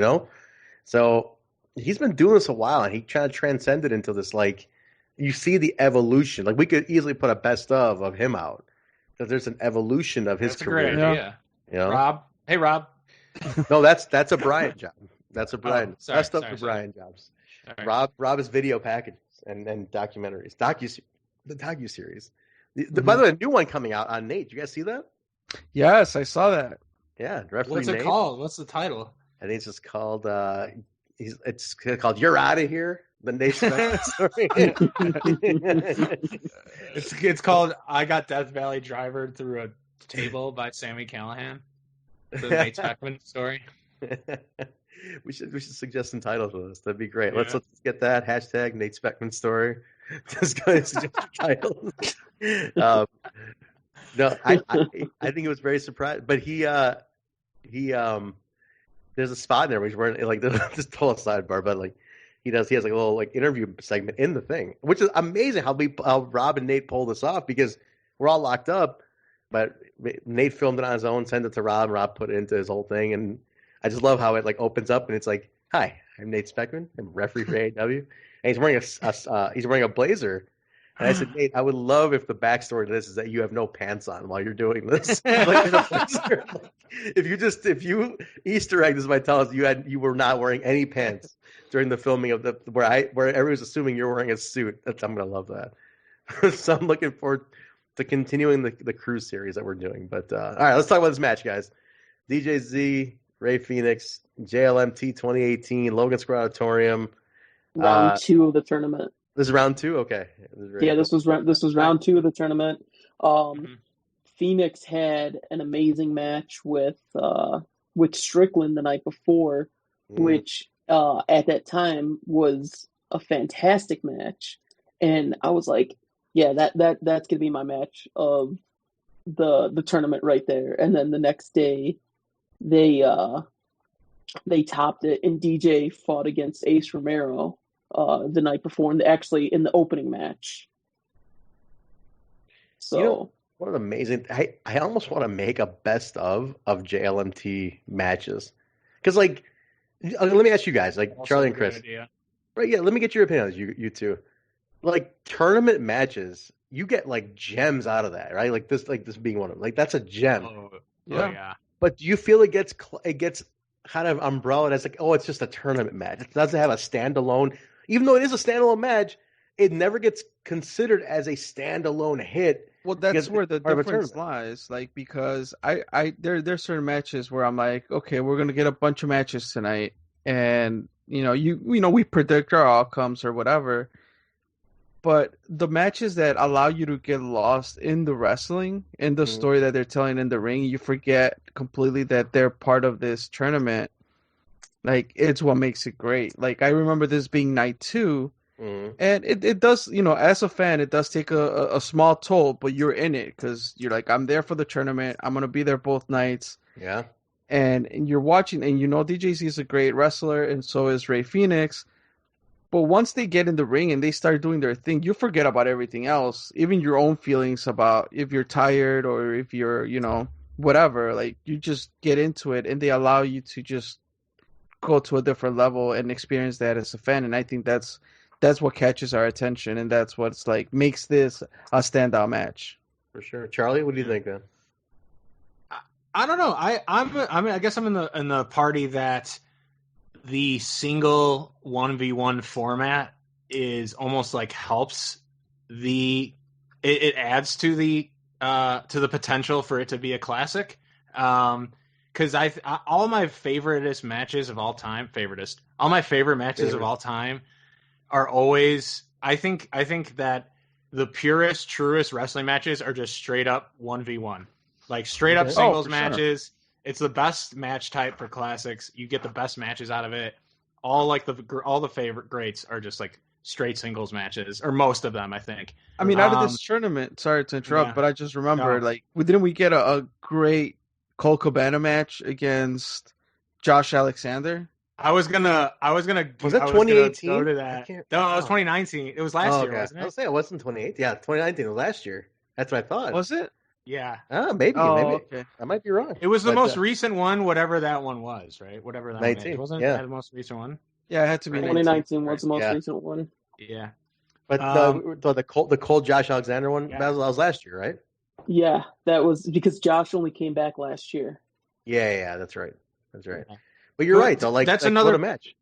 So he's been doing this a while, and he kind of transcended into this, you see the evolution. We could easily put a best of him out because there's an evolution of his career. That's a great idea. Rob. Hey, Rob. No, that's a Brian job. That's a Brian. Best of for Brian jobs. Right. Rob is video packages and documentaries. The docuseries. By the way, a new one coming out on Nate. Did you guys see that? Yes, I saw that. Yeah, what's it called? What's the title? I think it's just called. It's called "You're Out of Here." The Nate story. It's called "I Got Death Valley Driver Through a Table" by Sammy Callahan. The Nate Speckman story. We should suggest some titles for this. That'd be great. Yeah. Let's get that hashtag Nate Speckman story. Just go and suggest titles. No, I think it was very surprising. But he there's a spot in there where he's wearing just total sidebar, but he has a little interview segment in the thing, which is amazing how Rob and Nate pulled this off because we're all locked up, but Nate filmed it on his own, sent it to Rob, and Rob put it into his whole thing, and I just love how it opens up and it's like, "Hi, I'm Nate Speckman. I'm referee for AEW," and he's wearing a blazer. And I said, Nate, I would love if the backstory to this is that you have no pants on while you're doing this. If you Easter egg this by telling us you were not wearing any pants during the filming of where everyone's assuming you're wearing a suit. I'm gonna love that. So I'm looking forward to continuing the cruise series that we're doing. But all right, let's talk about this match, guys. DJZ, Ray Fenix, JLMT 2018, Logan Square Auditorium. Round 2 of the tournament. This is round 2? Okay. This was round 2 of the tournament. Fenix had an amazing match with Strickland the night before, which at that time was a fantastic match. And I was like, yeah, that's gonna be my match of the tournament right there. And then the next day they topped it, and DJ fought against Ace Romero the night before, and actually in the opening match. So what an amazing! I almost want to make a best of JLMT matches, because like, let me ask you guys, like also Charley and Cris, right? Yeah, let me get your opinion on this, you two. Like tournament matches, you get like gems out of that, right? Like this being one of them. Like that's a gem. Yeah. But do you feel it gets kind of umbrellaed as like, oh, it's just a tournament match. It doesn't have a standalone, even though it is a standalone match. It never gets considered as a standalone hit. Well, that's where the difference lies. Like, because there's certain matches where I'm like, okay, we're gonna get a bunch of matches tonight, and we predict our outcomes or whatever. But the matches that allow you to get lost in the wrestling, in the story that they're telling in the ring, you forget completely that they're part of this tournament. Like, it's what makes it great. Like, I remember this being night 2, and it does, as a fan, it does take a small toll, but you're in it because you're like, I'm there for the tournament. I'm going to be there both nights. Yeah. And you're watching, and DJZ is a great wrestler, and so is Ray Fenix. But once they get in the ring and they start doing their thing, you forget about everything else, even your own feelings about if you're tired or if you're, whatever. Like, you just get into it, and they allow you to just go to a different level and experience that as a fan. And I think that's what catches our attention, and that's what's like makes this a standout match. For sure. Charley, what do you think, man? I don't know. I guess I'm in the party that the single 1v1 format is almost like helps it adds to the potential for it to be a classic. Because all my favorite matches of all time are always, I think that the purest, truest wrestling matches are just straight up 1v1, like straight up singles matches. Sure. It's the best match type for classics. You get the best matches out of it. All the favorite greats are just like straight singles matches, or most of them, I think. I mean, out of this tournament, sorry to interrupt, but I just remember, didn't we get a great Colt Cabana match against Josh Alexander? Was that 2018? Go to that. No, it was 2019. It was last year, wasn't it? I was saying it wasn't 2018. Yeah, 2019 was last year. That's what I thought. Was it? Yeah. Maybe. Okay. I might be wrong. It was the most recent one, whatever that one was, right? Whatever that 19. one is. Wasn't that the most recent one? Yeah, it had to be 2019 was the most recent one. Yeah. But the Colt Josh Alexander one, that was last year, right? Yeah, that was because Josh only came back last year. Yeah, that's right. Yeah. But you're right, though. Like, that's another match.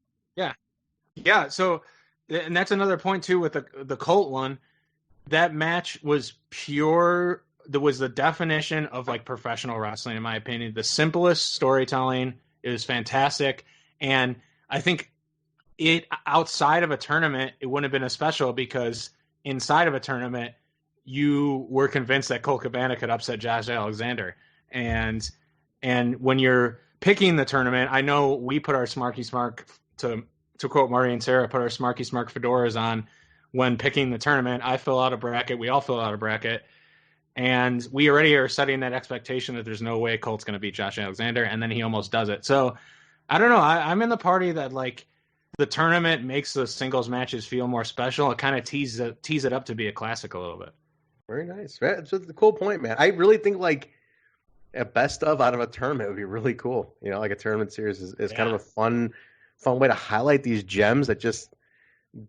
Yeah. So, and that's another point too with the Colt one. That match was pure. That was the definition of like professional wrestling, in my opinion. The simplest storytelling. It was fantastic, and I think outside of a tournament, it wouldn't have been as special because inside of a tournament, you were convinced that Colt Cabana could upset Josh Alexander, and when you're picking the tournament, I know we put our Smarky Smark, to quote Marty and Sarah, put our Smarky Smark fedoras on when picking the tournament. I fill out a bracket. We all fill out a bracket. And we already are setting that expectation that there's no way Colt's going to beat Josh Alexander, and then he almost does it. So, I don't know. I'm in the party that, like, the tournament makes the singles matches feel more special. It kind of tease it up to be a classic a little bit. Very nice. That's a cool point, man. I really think, like, a best of out of a tournament would be really cool. Like a tournament series is kind of a fun way to highlight these gems that just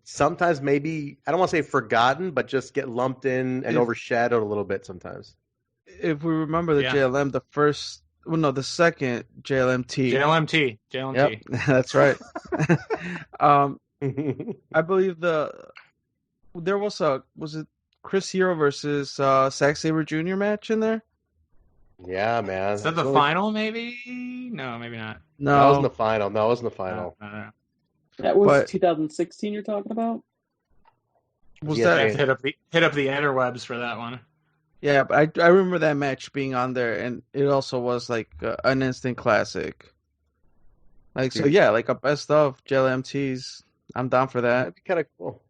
sometimes maybe, I don't want to say forgotten, but just get lumped in and overshadowed a little bit sometimes. If we remember the JLM, the second JLMT. JLMT. Yep, that's right. I believe there was it Chris Hero versus Zack Sabre Jr. match in there? Yeah, man. Is that the final? Maybe no, maybe not. No, that wasn't the final. No, it wasn't the final. No. That was But- 2016 you're talking about? was Yeah, I that? have to hit up the interwebs for that one. Yeah, but I remember that match being on there, and it also was like an instant classic. Like, so yeah, like a best of JLMTs. I'm down for that. That'd be kind of cool.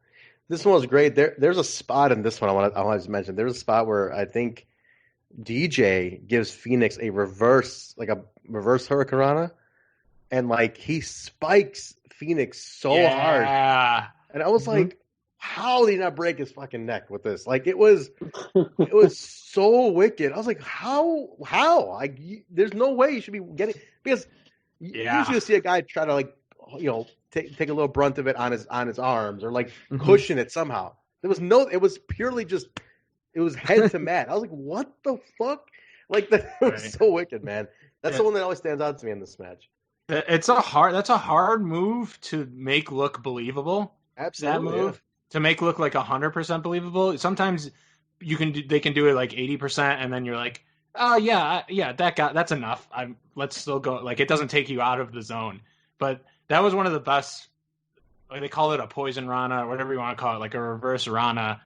This one was great. There's a spot in this one I want to mention. There's a spot where I think DJ gives Fenix a reverse hurricanrana, and like he spikes Fenix so hard, and I was like, how did he not break his fucking neck with this? Like it was so wicked. I was like, how? Like there's no way you should be getting, because you usually see a guy try to like, take a little brunt of it on his arms or like cushion it somehow. It was purely just, it was head to mat. I was like, what the fuck? Like that was so wicked, man. That's the one that always stands out to me in this match. That's a hard move to make look believable. Absolutely. That move to make look like 100% believable. Sometimes they can do it like 80%, and then you're like, oh yeah, that's enough. Let's still go. Like it doesn't take you out of the zone. But that was one of the best. Like they call it a poison Rana or whatever you want to call it, like a reverse Rana.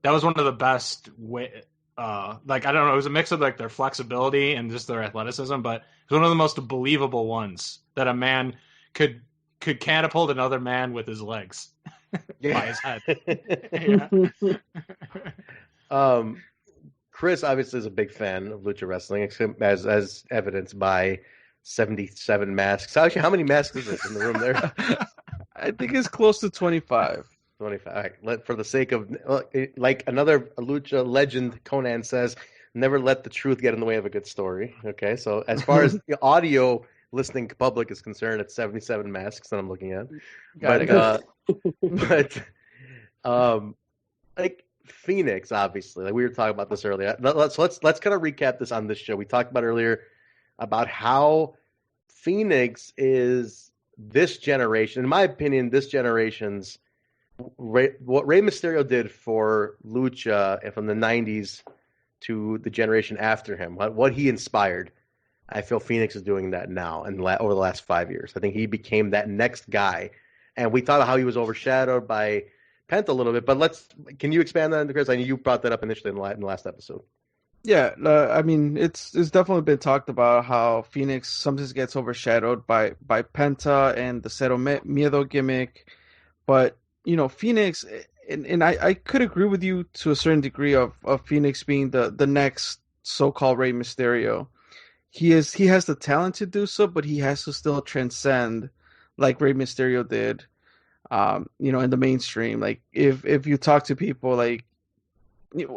That was one of the best. Like I don't know, it was a mix of like their flexibility and just their athleticism, but it was one of the most believable ones that a man could catapult another man with his legs by his head. Cris obviously is a big fan of lucha wrestling, as evidenced by 77 masks. Actually, how many masks is it in the room there? I think it's close to 25. 25. All right. For the sake of, like another lucha legend, Conan says, never let the truth get in the way of a good story. Okay, so as far as the audio listening public is concerned, it's 77 masks that I'm looking at. Like Fenix, obviously, like we were talking about this earlier. Let's kind of recap this on this show. We talked about earlier about how Fenix is this generation, in my opinion, this generation's what Rey Mysterio did for lucha and from the 90s to the generation after him, what he inspired. I feel Fenix is doing that now and over the last 5 years. I think he became that next guy. And we thought of how he was overshadowed by Penta a little bit, but can you expand on that, Cris? I know you brought that up initially in the last episode. Yeah, I mean, it's definitely been talked about how Fenix sometimes gets overshadowed by Penta and the Cero Miedo gimmick, but Fenix, and I could agree with you to a certain degree of Fenix being the next so-called Rey Mysterio. He has the talent to do so, but he has to still transcend like Rey Mysterio did, in the mainstream. Like if you talk to people, like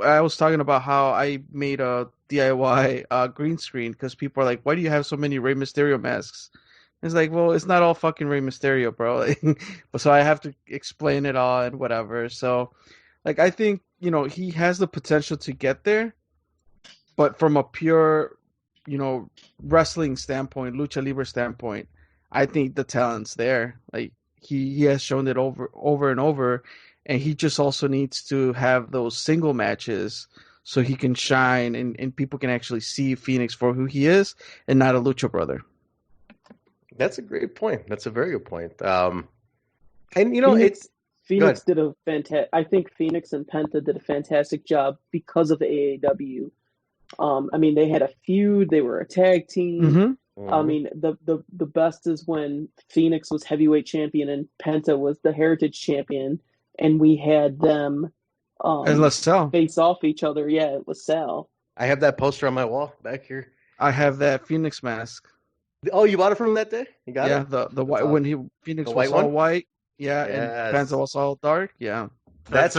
I was talking about how I made a DIY green screen because people are like, why do you have so many Rey Mysterio masks? It's like, well, it's not all fucking Rey Mysterio, bro. But so I have to explain it all and whatever. So, like, I think, he has the potential to get there. But from a pure, wrestling standpoint, lucha libre standpoint, I think the talent's there. Like, he has shown it over and over. And he just also needs to have those single matches so he can shine and people can actually see Fenix for who he is and not a lucha brother. That's a great point. That's a very good point. And Fenix did a fantastic. I think Fenix and Penta did a fantastic job because of AAW. I mean, they had a feud. They were a tag team. Mm-hmm. I mean, the best is when Fenix was heavyweight champion and Penta was the heritage champion, and we had them and LaSalle face off each other. Yeah, LaSalle. I have that poster on my wall back here. I have that Fenix mask. Oh, you bought it from him that day? You got it? Yeah, the white when Fenix was all white. Yeah, and Penta was all dark. Yeah. That's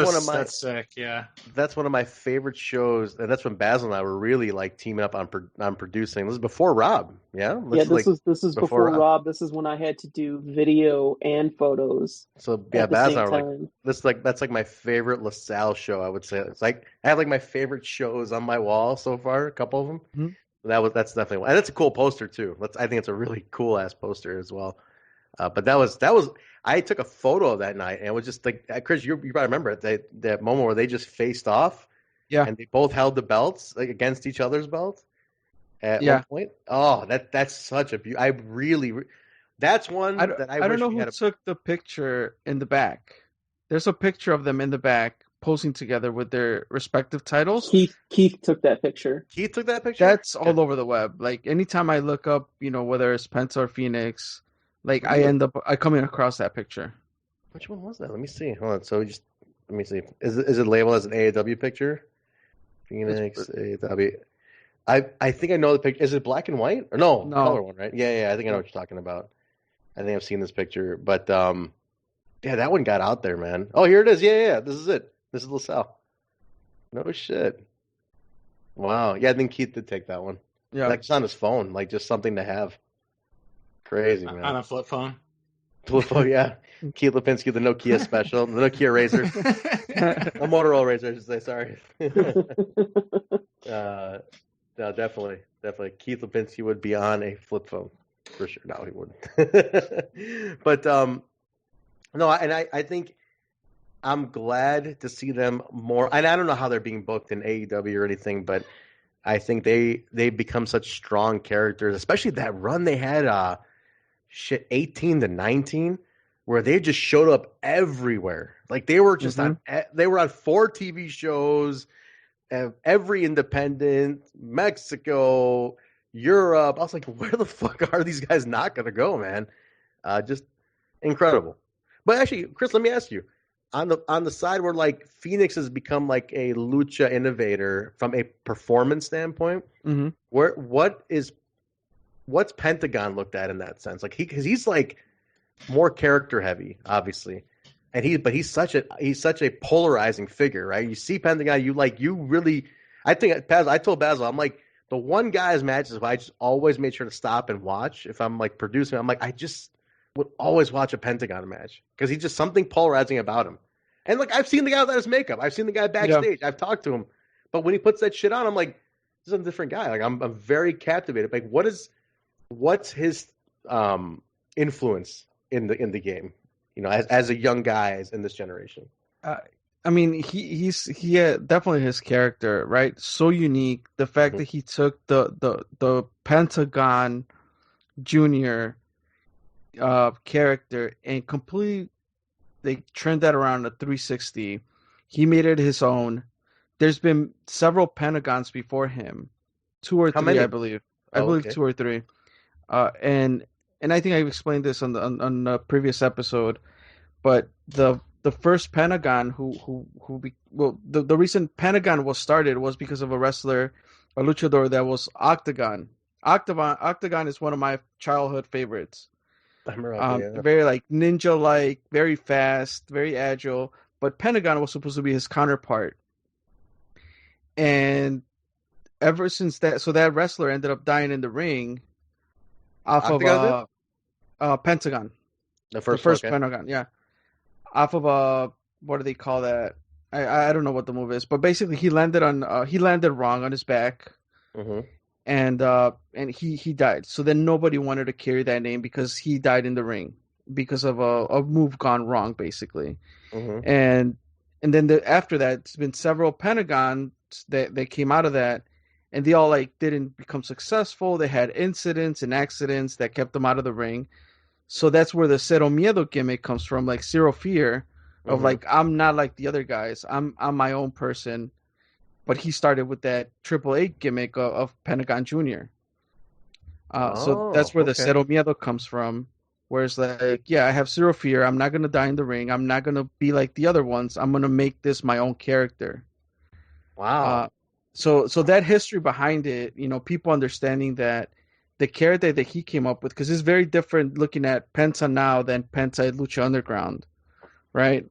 sick. Yeah, that's one of my favorite shows, and that's when Basil and I were really like teaming up on producing. This is before Rob, yeah. This is before Rob. This is when I had to do video and photos. So yeah, Basil and I were like, that's like my favorite LaSalle show. I would say it's like I have like my favorite shows on my wall so far. A couple of them. Mm-hmm. That's definitely one, and that's a cool poster too. I think it's a really cool ass poster as well. But that was. I took a photo of that night, and it was just like, Cris, you probably remember it, that moment where they just faced off, yeah, and they both held the belts like against each other's belts. at one point. Oh, that's such a beauty. That's one that I don't wish know we who had. took the picture in the back. There's a picture of them in the back posing together with their respective titles. Keith took that picture. Keith took that picture? That's all over the web. Like anytime I look up, whether it's Penta or Phoenix, like I come across that picture. Which one was that? Let me see. Hold on. So let me see. Is it labeled as an AAW picture? Phoenix AAW. I think I know the picture. Is it black and white or no? Color one, right? Yeah. I think I know what you're talking about. I think I've seen this picture, but yeah, that one got out there, man. Oh, here it is. Yeah. This is it. This is LaSalle. No shit. Wow. Yeah, I think Keith did take that one. Yeah. Like it's on his phone, like just something to have. Crazy, man. On a flip phone. Flip phone, yeah. Keith Lipinski, the Nokia special, the Nokia Razor. A Motorola Razor, I should say, sorry. No, definitely. Keith Lipinski would be on a flip phone. For sure. No, he wouldn't. But, no, and I think I'm glad to see them more. And I don't know how they're being booked in AEW or anything, but I think they become such strong characters, especially that run they had, 18 to 19, where they just showed up everywhere. Like they were just they were on 4 TV shows, every independent, Mexico, Europe. I was like, where the fuck are these guys not going to go, man? Just incredible. But actually, Chris, let me ask you, on the side where like Phoenix has become like a lucha innovator from a performance standpoint, what's Pentagon looked at in that sense? Like because he's like more character heavy, obviously, and he's such a polarizing figure, right? You see Pentagon, you really. I told Basil, I'm like the one guy's matches I just always made sure to stop and watch if I'm like producing. I'm like I just would always watch a Pentagon match because he's just something polarizing about him. And like I've seen the guy without his makeup, I've seen the guy backstage, I've talked to him, but when he puts that shit on, I'm like this is a different guy. Like I'm very captivated. Like what's his influence in the game? As a young guy in this generation. I mean, he definitely his character, right? So unique. The fact that he took the Pentagon Junior character and completely they turned that around a 360. He made it his own. There's been several Pentagons before him, 2 or 3, many? I believe. I believe 2 or 3. And I think I've explained this on the previous episode, but the first Pentagon the reason Pentagon was started was because of a wrestler, a luchador that was Octagon. Octagon is one of my childhood favorites. Very like ninja-like, very fast, very agile. But Pentagon was supposed to be his counterpart, and ever since that wrestler ended up dying in the ring. Off of Pentagon. The first Pentagon, yeah. Off of what do they call that? I don't know what the move is, but basically he landed wrong on his back, and he died. So then nobody wanted to carry that name because he died in the ring because of a move gone wrong, basically. And then after that, it's been several Pentagons that came out of that. And they all like didn't become successful. They had incidents and accidents that kept them out of the ring. So that's where the Cero Miedo gimmick comes from, like Zero Fear, of like I'm not like the other guys. I'm my own person. But he started with that Triple H gimmick of Pentagon Junior. So that's where the Cero Miedo comes from. Whereas like, yeah, I have Zero Fear. I'm not gonna die in the ring. I'm not gonna be like the other ones. I'm gonna make this my own character. Wow. So that history behind it, people understanding that the character that he came up with, because it's very different looking at Penta now than Penta at Lucha Underground, right?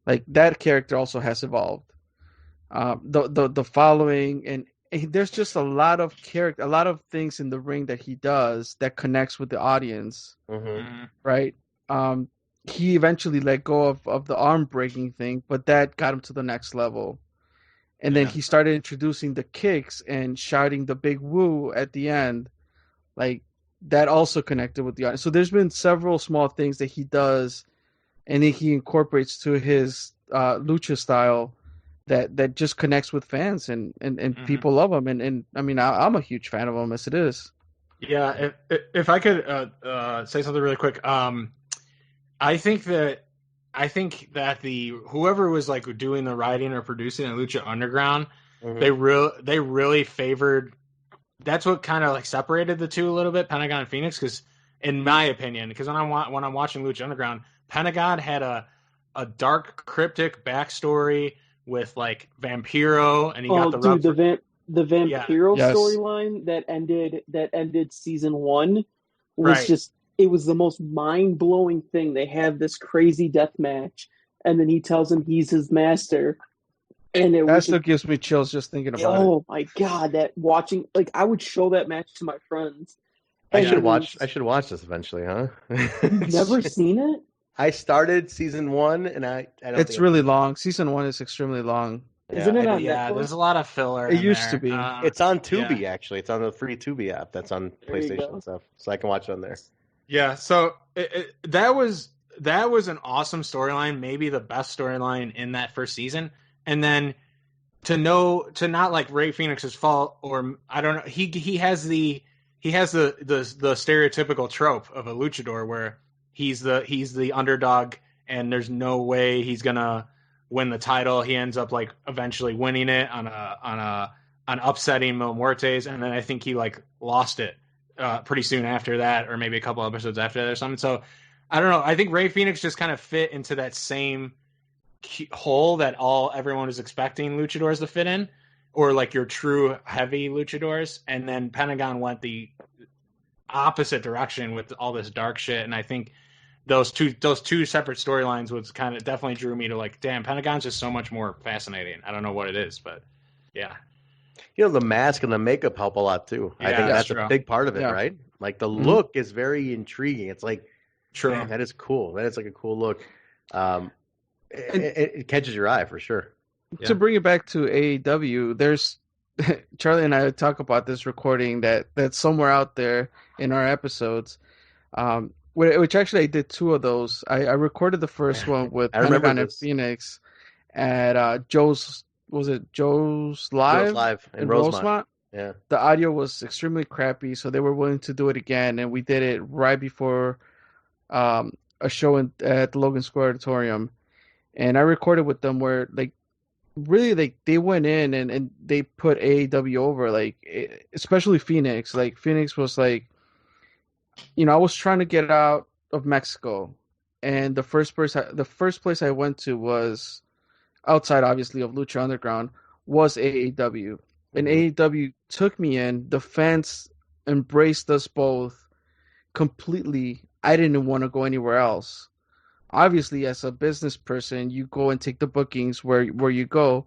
Like that character also has evolved. The following and there's just a lot of things in the ring that he does that connects with the audience, right? He eventually let go of the arm breaking thing, but that got him to the next level. And then he started introducing the kicks and shouting the big woo at the end. Like, that also connected with the audience. So there's been several small things that he does and then he incorporates to his lucha style that just connects with fans and people love them. And I mean, I'm a huge fan of them as it is. Yeah, if I could say something really quick, I think that the whoever was like doing the writing or producing in Lucha Underground, they really favored. That's what kind of like separated the two a little bit, Pentagon and Fenix, because in my opinion, because when I'm watching Lucha Underground, Pentagon had a dark, cryptic backstory with like Vampiro, and he got the Vampiro storyline that ended season 1 was just, it was the most mind-blowing thing. They have this crazy death match, and then he tells him he's his master. And that still gives me chills just thinking about it. Oh my god, that watching, like, I would show that match to my friends. I should watch this eventually, huh? You've never seen it? I started season 1 and I don't It's really long. Season 1 is extremely long. Isn't it on Netflix? There's a lot of filler. It used to be. It's on Tubi actually. It's on the free Tubi app that's on PlayStation and stuff. So I can watch it on there. Yeah, so that was an awesome storyline, maybe the best storyline in that first season. And then to not like Rey Fenix's fault, or I don't know, he has the stereotypical trope of a luchador where he's the underdog and there's no way he's gonna win the title. He ends up like eventually winning it on upsetting Mil Muertes, and then I think he like lost it pretty soon after that, or maybe a couple episodes after that or something. So I don't know. I think Rey Fenix just kind of fit into that same hole that everyone is expecting luchadors to fit in, or like your true heavy luchadors. And then Pentagon went the opposite direction with all this dark shit. And I think those two separate storylines was kind of definitely drew me to like, damn, Pentagon's just so much more fascinating. I don't know what it is, but yeah. You know, the mask and the makeup help a lot too. I think that's a big part of it, right? Like the look is very intriguing. It's like, man, that is cool. That is like a cool look. It catches your eye for sure. To bring it back to AEW, there's Charlie and I talk about this recording that's somewhere out there in our episodes. Which actually I did 2 of those. I recorded the first one with Pentagon and Fenix at Joe's Live? Joe's Live in Rosemont. Yeah. The audio was extremely crappy, so they were willing to do it again, and we did it right before a show at the Logan Square Auditorium. And I recorded with them where, like, really, like, they went in and they put AEW over, like, especially Fenix. Like, Fenix was like, you know, I was trying to get out of Mexico, and the first place I went to was outside, obviously, of Lucha Underground, was AEW. And AEW took me in. The fans embraced us both completely. I didn't want to go anywhere else. Obviously, as a business person, you go and take the bookings where you go.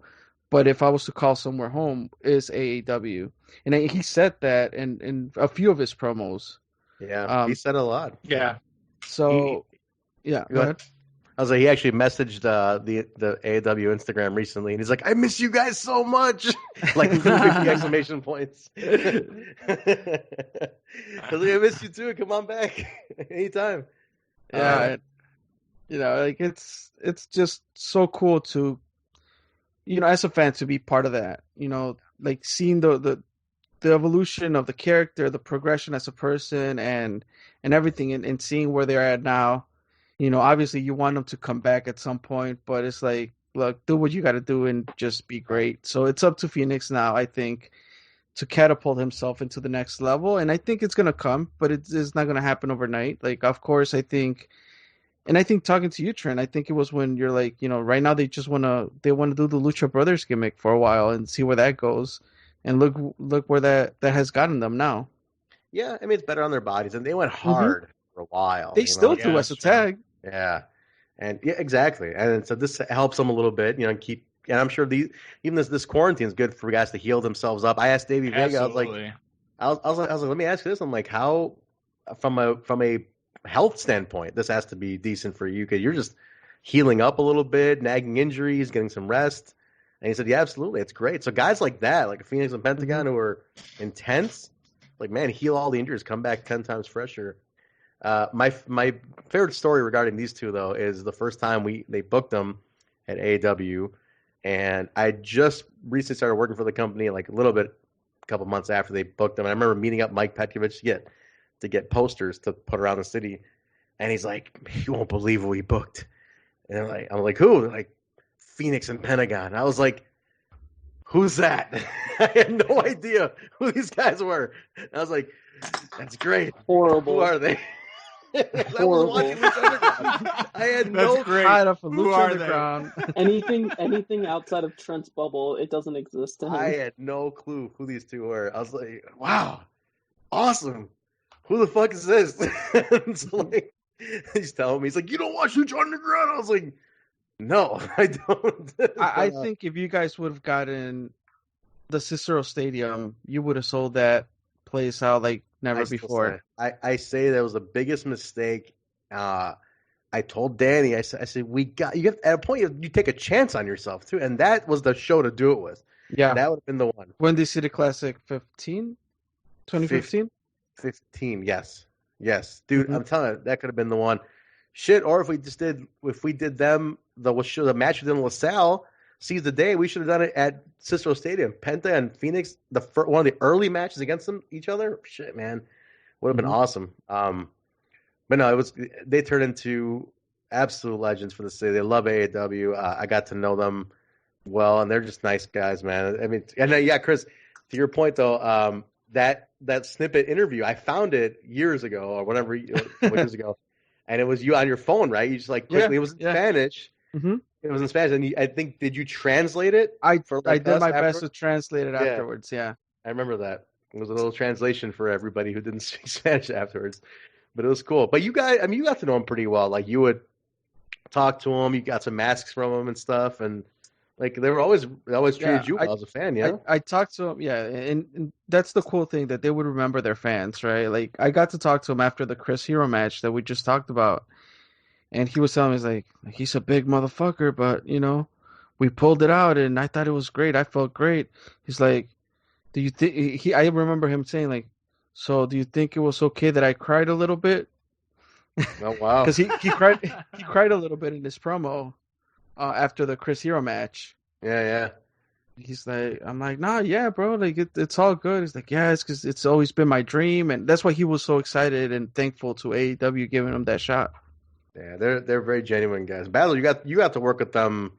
But if I was to call somewhere home, is AEW. And he said that in a few of his promos. Yeah, he said a lot. Yeah. So, go ahead. I was like, he actually messaged the AEW Instagram recently, and he's like, "I miss you guys so much!" Like 50 exclamation points. I was like, "I miss you too. Come on back anytime." Yeah, you know, like it's just so cool to, you know, as a fan, to be part of that. You know, like seeing the evolution of the character, the progression as a person, and everything, and seeing where they're at now. You know, obviously you want them to come back at some point, but it's like, look, do what you got to do and just be great. So it's up to Fenix now, I think, to catapult himself into the next level. And I think it's going to come, but it's not going to happen overnight. Like, of course, I think talking to you, Trent, I think it was when you're like, you know, right now they want to do the Lucha Brothers gimmick for a while and see where that goes. And look where that has gotten them now. Yeah, I mean, it's better on their bodies, and they went hard for a while. They still do as a tag. Yeah, and yeah, exactly. And so this helps them a little bit, you know, and I'm sure even this quarantine is good for guys to heal themselves up. I asked Davey Vega, I was like, let me ask you this. I'm like, how, from a health standpoint, this has to be decent for you because you're just healing up a little bit, nagging injuries, getting some rest. And he said, yeah, absolutely, it's great. So guys like that, like Fenix and Pentagon, who are intense, like, man, heal all the injuries, come back 10 times fresher. My favorite story regarding these two, though, is the first time they booked them at AEW, And I just recently started working for the company, like a couple months after they booked them. And I remember meeting up Mike Petkovich to get posters to put around the city. And he's like, "You won't believe who we booked." And I'm like, "Who?" They're like, "Fenix and Pentagon." And I was like, "Who's that?" I had no idea who these guys were. And I was like, "That's great." Horrible. Who are they? I was watching Lucha Underground. I had no great. Who are they? Anything outside of Trent's bubble, it doesn't exist to him. I had no clue who these two were. I was like, "Wow, awesome! Who the fuck is this?" So, like, he's telling me, he's like, "You don't watch Lucha Underground?" I was like, "No, I don't." I think if you guys would have gotten the Cicero Stadium, you would have sold that place out like never before. I say that was the biggest mistake. I told Danny, I said, you have, at a point you take a chance on yourself too, and that was the show to do it with. Yeah, that would have been the one. When they City Classic 2015? 15, yes, dude. I'm telling you, that could have been the one. Shit, or if we did them the match within LaSalle, seize the day, we should have done it at Cicero Stadium. Penta and Fenix, one of the early matches against each other. Shit, man, would have been awesome. But no, they turned into absolute legends for the city. They love AEW. I got to know them well, and they're just nice guys, man. I mean, and yeah, Chris, to your point though, that snippet interview, I found it years ago or whatever, years ago, and it was you on your phone, right? You just like quickly, it was in Spanish. Mm-hmm. It was in Spanish, and I think, did you translate it? I did my best to translate it afterwards. Yeah, I remember that. It was a little translation for everybody who didn't speak Spanish afterwards. But it was cool. But you guys, I mean, you got to know him pretty well. Like, you would talk to him. You got some masks from him and stuff. And, like, they always treated you well as a fan, yeah? I talked to him, and that's the cool thing, that they would remember their fans, right? Like, I got to talk to him after the Chris Hero match that we just talked about. And he was telling me, he's like, he's a big motherfucker, but, you know, we pulled it out, and I thought it was great. I felt great. He's like, do you think... I remember him saying, like, so do you think it was okay that I cried a little bit? Oh, wow. Because he cried a little bit in his promo after the Chris Hero match. Yeah. He's like, I'm like, nah, yeah, bro, like it's all good. He's like, yeah, it's because it's always been my dream, and that's why he was so excited and thankful to AEW giving him that shot. Yeah, they're very genuine guys. Basil, you got to work with them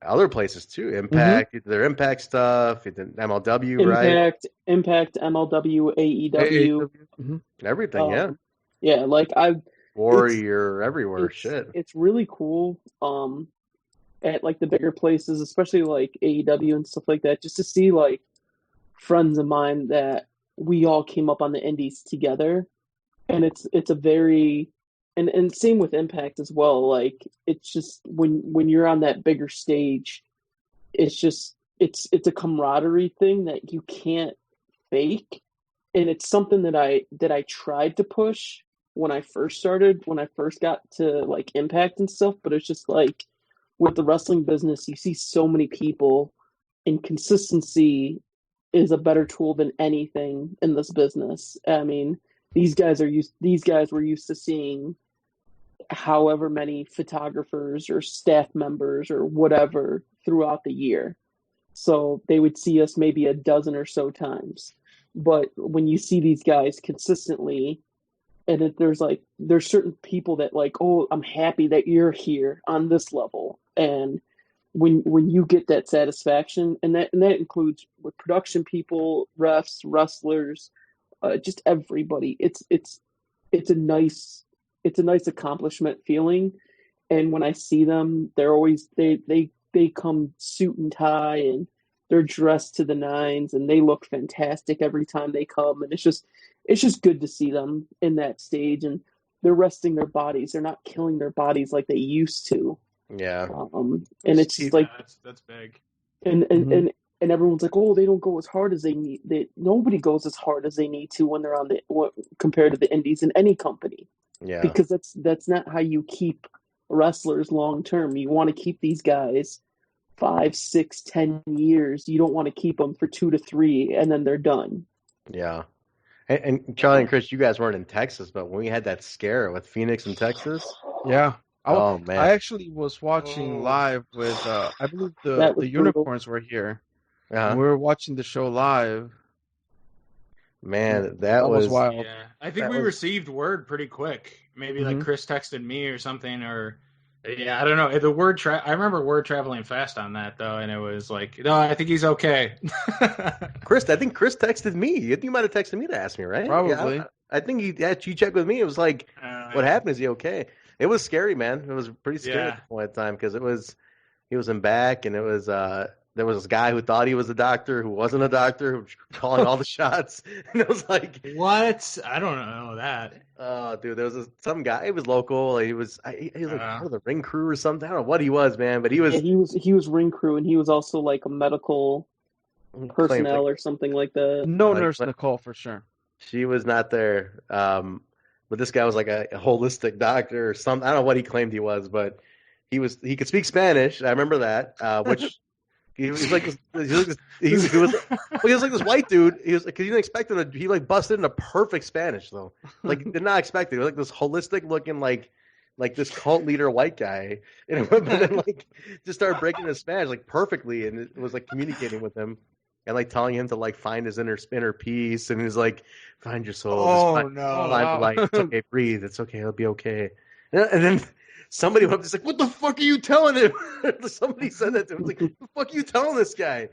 other places too. Impact, you did their Impact stuff. You did MLW, right? Impact, MLW, AEW, everything. Yeah, like Warrior everywhere. It's really cool. At like the bigger places, especially like AEW and stuff like that, just to see like friends of mine that we all came up on the indies together, and it's a very and same with Impact as well. Like, it's just when you're on that bigger stage, it's a camaraderie thing that you can't fake, and it's something that I tried to push when I first got to like Impact and stuff. But it's just like, with the wrestling business, you see so many people, and consistency is a better tool than anything in this business. I mean, these guys were used to seeing however many photographers or staff members or whatever throughout the year. So they would see us maybe a dozen or so times. But when you see these guys consistently, and there's certain people that like, oh, I'm happy that you're here on this level. And when you get that satisfaction, and that includes with production people, refs, wrestlers, just everybody, it's a nice accomplishment feeling. And when I see them, they're always they come suit and tie, and they're dressed to the nines, and they look fantastic every time they come. And it's just good to see them in that stage, and they're resting their bodies. They're not killing their bodies like they used to. Yeah. And it's just like, that's big. And everyone's like, oh, they don't go as hard as they need. Nobody goes as hard as they need to when they're on compared to the indies in any company. Yeah. Because that's not how you keep wrestlers long term. You want to keep these guys 5, 6, 10 years. You don't want to keep them for 2 to 3 and then they're done. Yeah. And Charley and Cris, you guys weren't in Texas, but when we had that scare with Fenix in Texas, yeah, Oh man, I actually was watching live with I believe That the was unicorns were here. uh-huh. We were watching the show live. Man, That was wild. Yeah, I think That we was- received word pretty quick. Maybe like Mhm. Chris texted me or something, or yeah, I don't know. The word I remember word traveling fast on that though, and it was like, no, I think he's okay. Chris, I think Chris texted me. You think you might have texted me to ask me, right? Probably. Yeah, I think he checked with me. It was like, what happened? Is he okay? It was scary, man. It was pretty scary Yeah. at the point in time because he was in back, and it was there was this guy who thought he was a doctor who wasn't a doctor who was calling all the shots, and it was like, What? I don't know that. oh, dude, there was some guy. He was local. He was like part of the ring crew or something. I don't know what he was, man, but he was. Yeah, he was ring crew, and he was also like a medical personnel or something like that. No Like, Nurse but- Nicole for sure. She was not there. But this guy was like a holistic doctor or something. I don't know what he claimed he was, but he could speak Spanish. I remember that. Which he was like this, he was like this white dude. He was because you didn't expect him to. He like busted into perfect Spanish though. Like did not expect it. He was like this holistic looking like this cult leader white guy, and then like just started breaking his Spanish like perfectly, and it was like communicating with him. And like telling him to like find his inner peace, and he's like, "Find your soul. Find the light. It's okay. Breathe. It's okay. It'll be okay." And then somebody went up, just like, "What the fuck are you telling him?" Somebody said that to him. It's like, "What the fuck are you telling this guy?"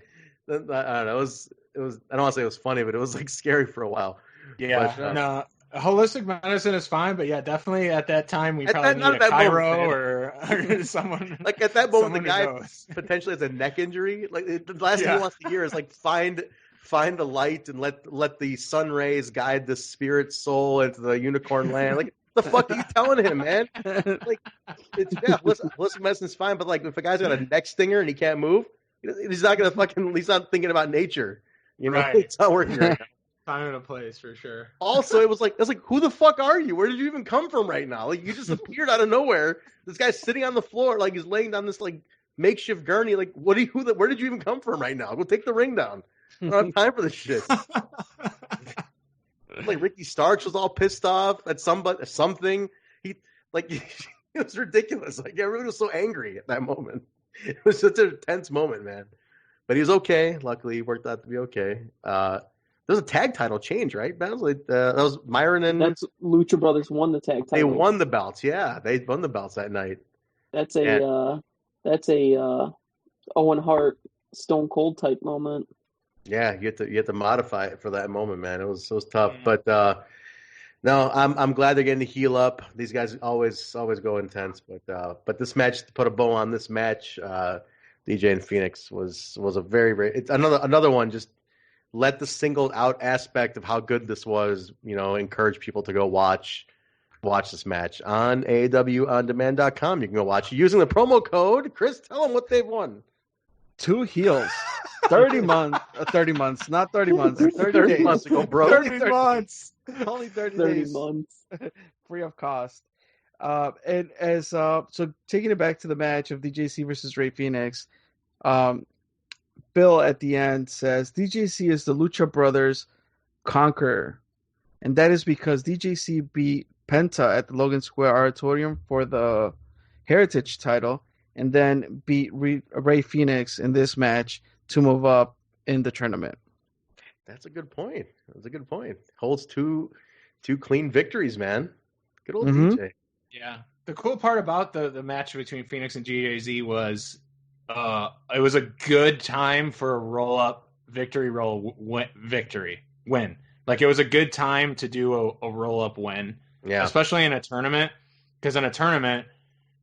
Then, I don't know. It was. I don't want to say it was funny, but it was like scary for a while. Yeah, But, no. Holistic medicine is fine, but yeah, definitely at that time we At probably that- not need a at that moment, chiro man. or someone. Like at that moment, the someone who guy knows. potentially has a neck injury. Like the last thing Yeah. he wants to hear is like find the light and let the sun rays guide the spirit soul into the unicorn land. Like the fuck are you telling him, man? Like holistic medicine's fine, but like if a guy's got a neck stinger and he can't move, he's not gonna he's not thinking about nature. You know, Right. it's not working right now. Time and a place for sure. Also, it was like who the fuck are you? Where did you even come from right now? Like you just appeared out of nowhere. This guy's sitting on the floor, like he's laying down this like makeshift gurney. Like where did you even come from right now? Go take the ring down. I don't have time for this shit. Like Ricky Starks was all pissed off at something. He like it was ridiculous. Like everyone was so angry at that moment. It was such a tense moment, man. But he was okay. Luckily, he worked out to be okay. There was a tag title change, right? That was Myron and That's Lucha Brothers won the tag title. they won the belts. Yeah, they won the belts that night. That's a Owen Hart Stone Cold type moment. Yeah, you have to modify it for that moment, man. It was tough, but no, I'm glad they're getting to heal up. These guys always go intense, but this match, to put a bow on this match, DJ and Fenix was a very it's another one. Just let the singled out aspect of how good this was, encourage people to go watch this match on AEWOndemand.com. You can go watch it using the promo code. Chris, tell them what they've won. 2 heels. 30 months, not 30 months, 30 days. months ago, bro. 30 months. Only 30 days. months. Free of cost. And as so taking it back to the match of DJC versus Rey Fenix, Bill at the end says DJC is the Lucha Brothers conqueror, and that is because DJC beat Penta at the Logan Square Auditorium for the Heritage title, and then beat Rey Fenix in this match to move up in the tournament. That's a good point. Holds two clean victories, man. Good old DJ. Yeah. The cool part about the match between Fenix and GJZ was it was a good time for a roll-up victory win. Like it was a good time to do a roll-up win. Yeah. Especially in a tournament. Because in a tournament,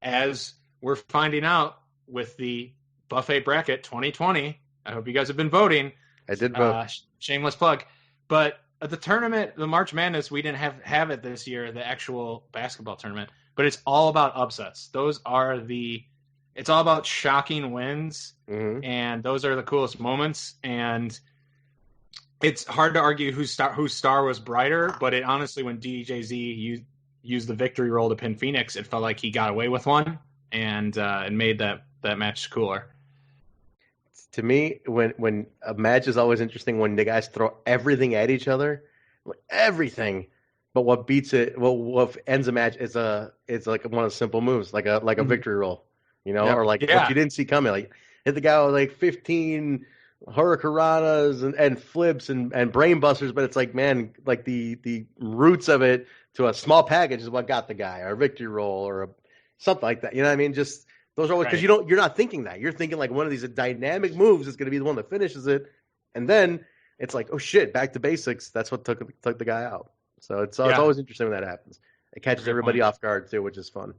as we're finding out with the Buffet Bracket 2020, I hope you guys have been voting. I did vote. Shameless plug. But at the tournament, the March Madness, we didn't have it this year, the actual basketball tournament. But it's all about upsets. It's all about shocking wins, and those are the coolest moments. And it's hard to argue whose star was brighter, but it honestly, when DJZ used the victory roll to pin Fenix, it felt like he got away with one, and it made that match cooler. To me, when a match is always interesting when the guys throw everything at each other, like everything. But what beats it, what ends a match is it's like one of the simple moves, like a victory roll, or like what you didn't see coming, like hit the guy with like 15 hurricanranas and flips and brain busters, but it's like, man, like the roots of it to a small package is what got the guy, or a victory roll, or something like that. You know what I mean? Just those are because you're not thinking that. You're thinking like one of these dynamic moves is going to be the one that finishes it, and then it's like, oh shit, back to basics. That's what took the guy out. So it's always interesting when that happens. It catches everybody off guard too, which is fun.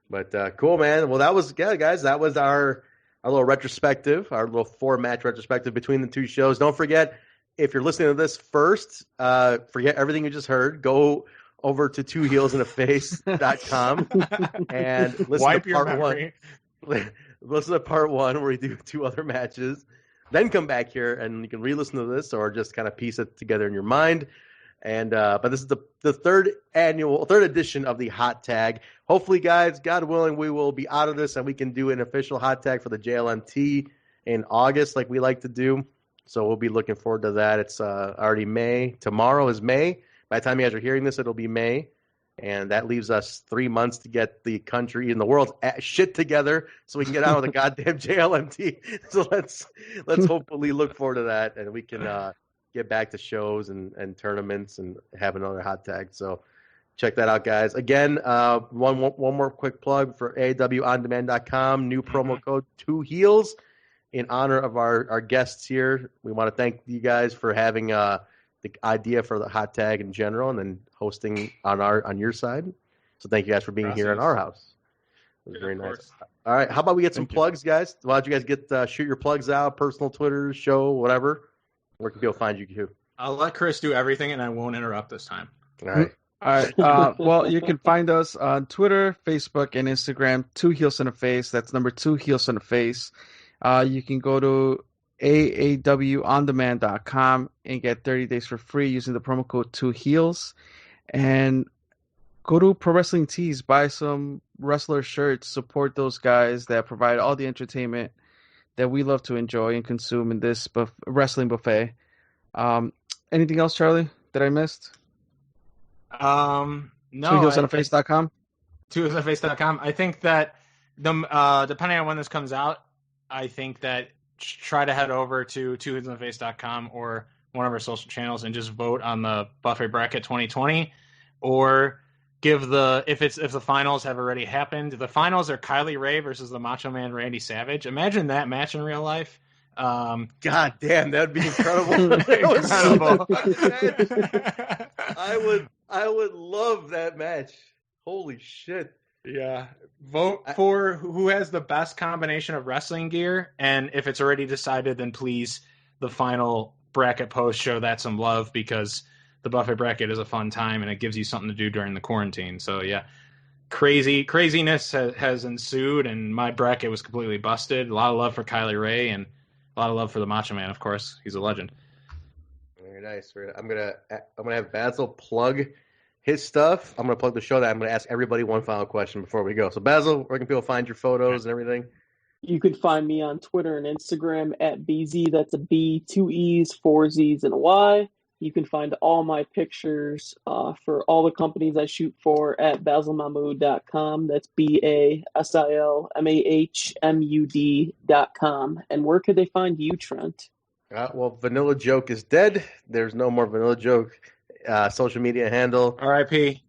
But cool, man. Well, that was guys. That was our little retrospective, our little 4-match retrospective between the two shows. Don't forget, if you're listening to this first, forget everything you just heard. Go over to twoheelsandaface.com and listen to part 1. Listen to part 1 where we do 2 other matches. Then come back here and you can re-listen to this or just kind of piece it together in your mind. And but this is the third edition of the hot tag. Hopefully, guys, God willing, we will be out of this and we can do an official hot tag for the JLMT in August, like we like to do. So we'll be looking forward to that. It's already May. Tomorrow is May. By the time you guys are hearing this, it'll be May, and that leaves us 3 months to get the country and the world's shit together so we can get out of the goddamn JLMT. So let's hopefully look forward to that, and we can get back to shows and tournaments and have another hot tag. So check that out, guys. Again, one more quick plug for AEWOndemand.com. New promo code 2Heels in honor of our guests here. We want to thank you guys for having the idea for the hot tag in general and then hosting on your side. So thank you guys for being here in our house. It was very nice. All right, how about we get some plugs, guys? Why don't you guys shoot your plugs out, personal Twitter, show, whatever. Where can people find you, Q? I'll let Chris do everything, and I won't interrupt this time. All right. All right. Well, you can find us on Twitter, Facebook, and Instagram. 2 Heels in the Face. That's number 2 Heels in the Face. You can go to AAWOndemand.com and get 30 days for free using the promo code 2Heels. And go to Pro Wrestling Tees, buy some wrestler shirts, support those guys that provide all the entertainment that we love to enjoy and consume in this wrestling buffet. Anything else, Charlie, that I missed? No. 2heelsontheface.com? 2heelsontheface.com. I think that depending on when this comes out, I think that try to head over to 2heelsontheface.com or one of our social channels and just vote on the Buffet Bracket 2020, or give if the finals have already happened. The finals are Kylie Ray versus the Macho Man Randy Savage. Imagine that match in real life. God damn, that'd be incredible. Incredible. I would love that match. Holy shit. Yeah. Vote for who has the best combination of wrestling gear, and if it's already decided, then please, the final bracket post, show that some love, because the Buffet Bracket is a fun time and it gives you something to do during the quarantine. So yeah, craziness has ensued, and my bracket was completely busted. A lot of love for Kylie Ray and a lot of love for the Macho Man, of course. He's a legend. Very nice. I'm gonna have Basil plug his stuff. I'm gonna plug the show. That I'm gonna ask everybody one final question before we go. So Basil, where can people find your photos and everything? You can find me on Twitter and Instagram at BZ. That's a B, 2 E's, 4 Z's, and a Y. You can find all my pictures for all the companies I shoot for at basilmahmood.com. That's BASILMAHMUD.com. And where could they find you, Trent? Well, Vanilla Joke is dead. There's no more Vanilla Joke social media handle. R.I.P.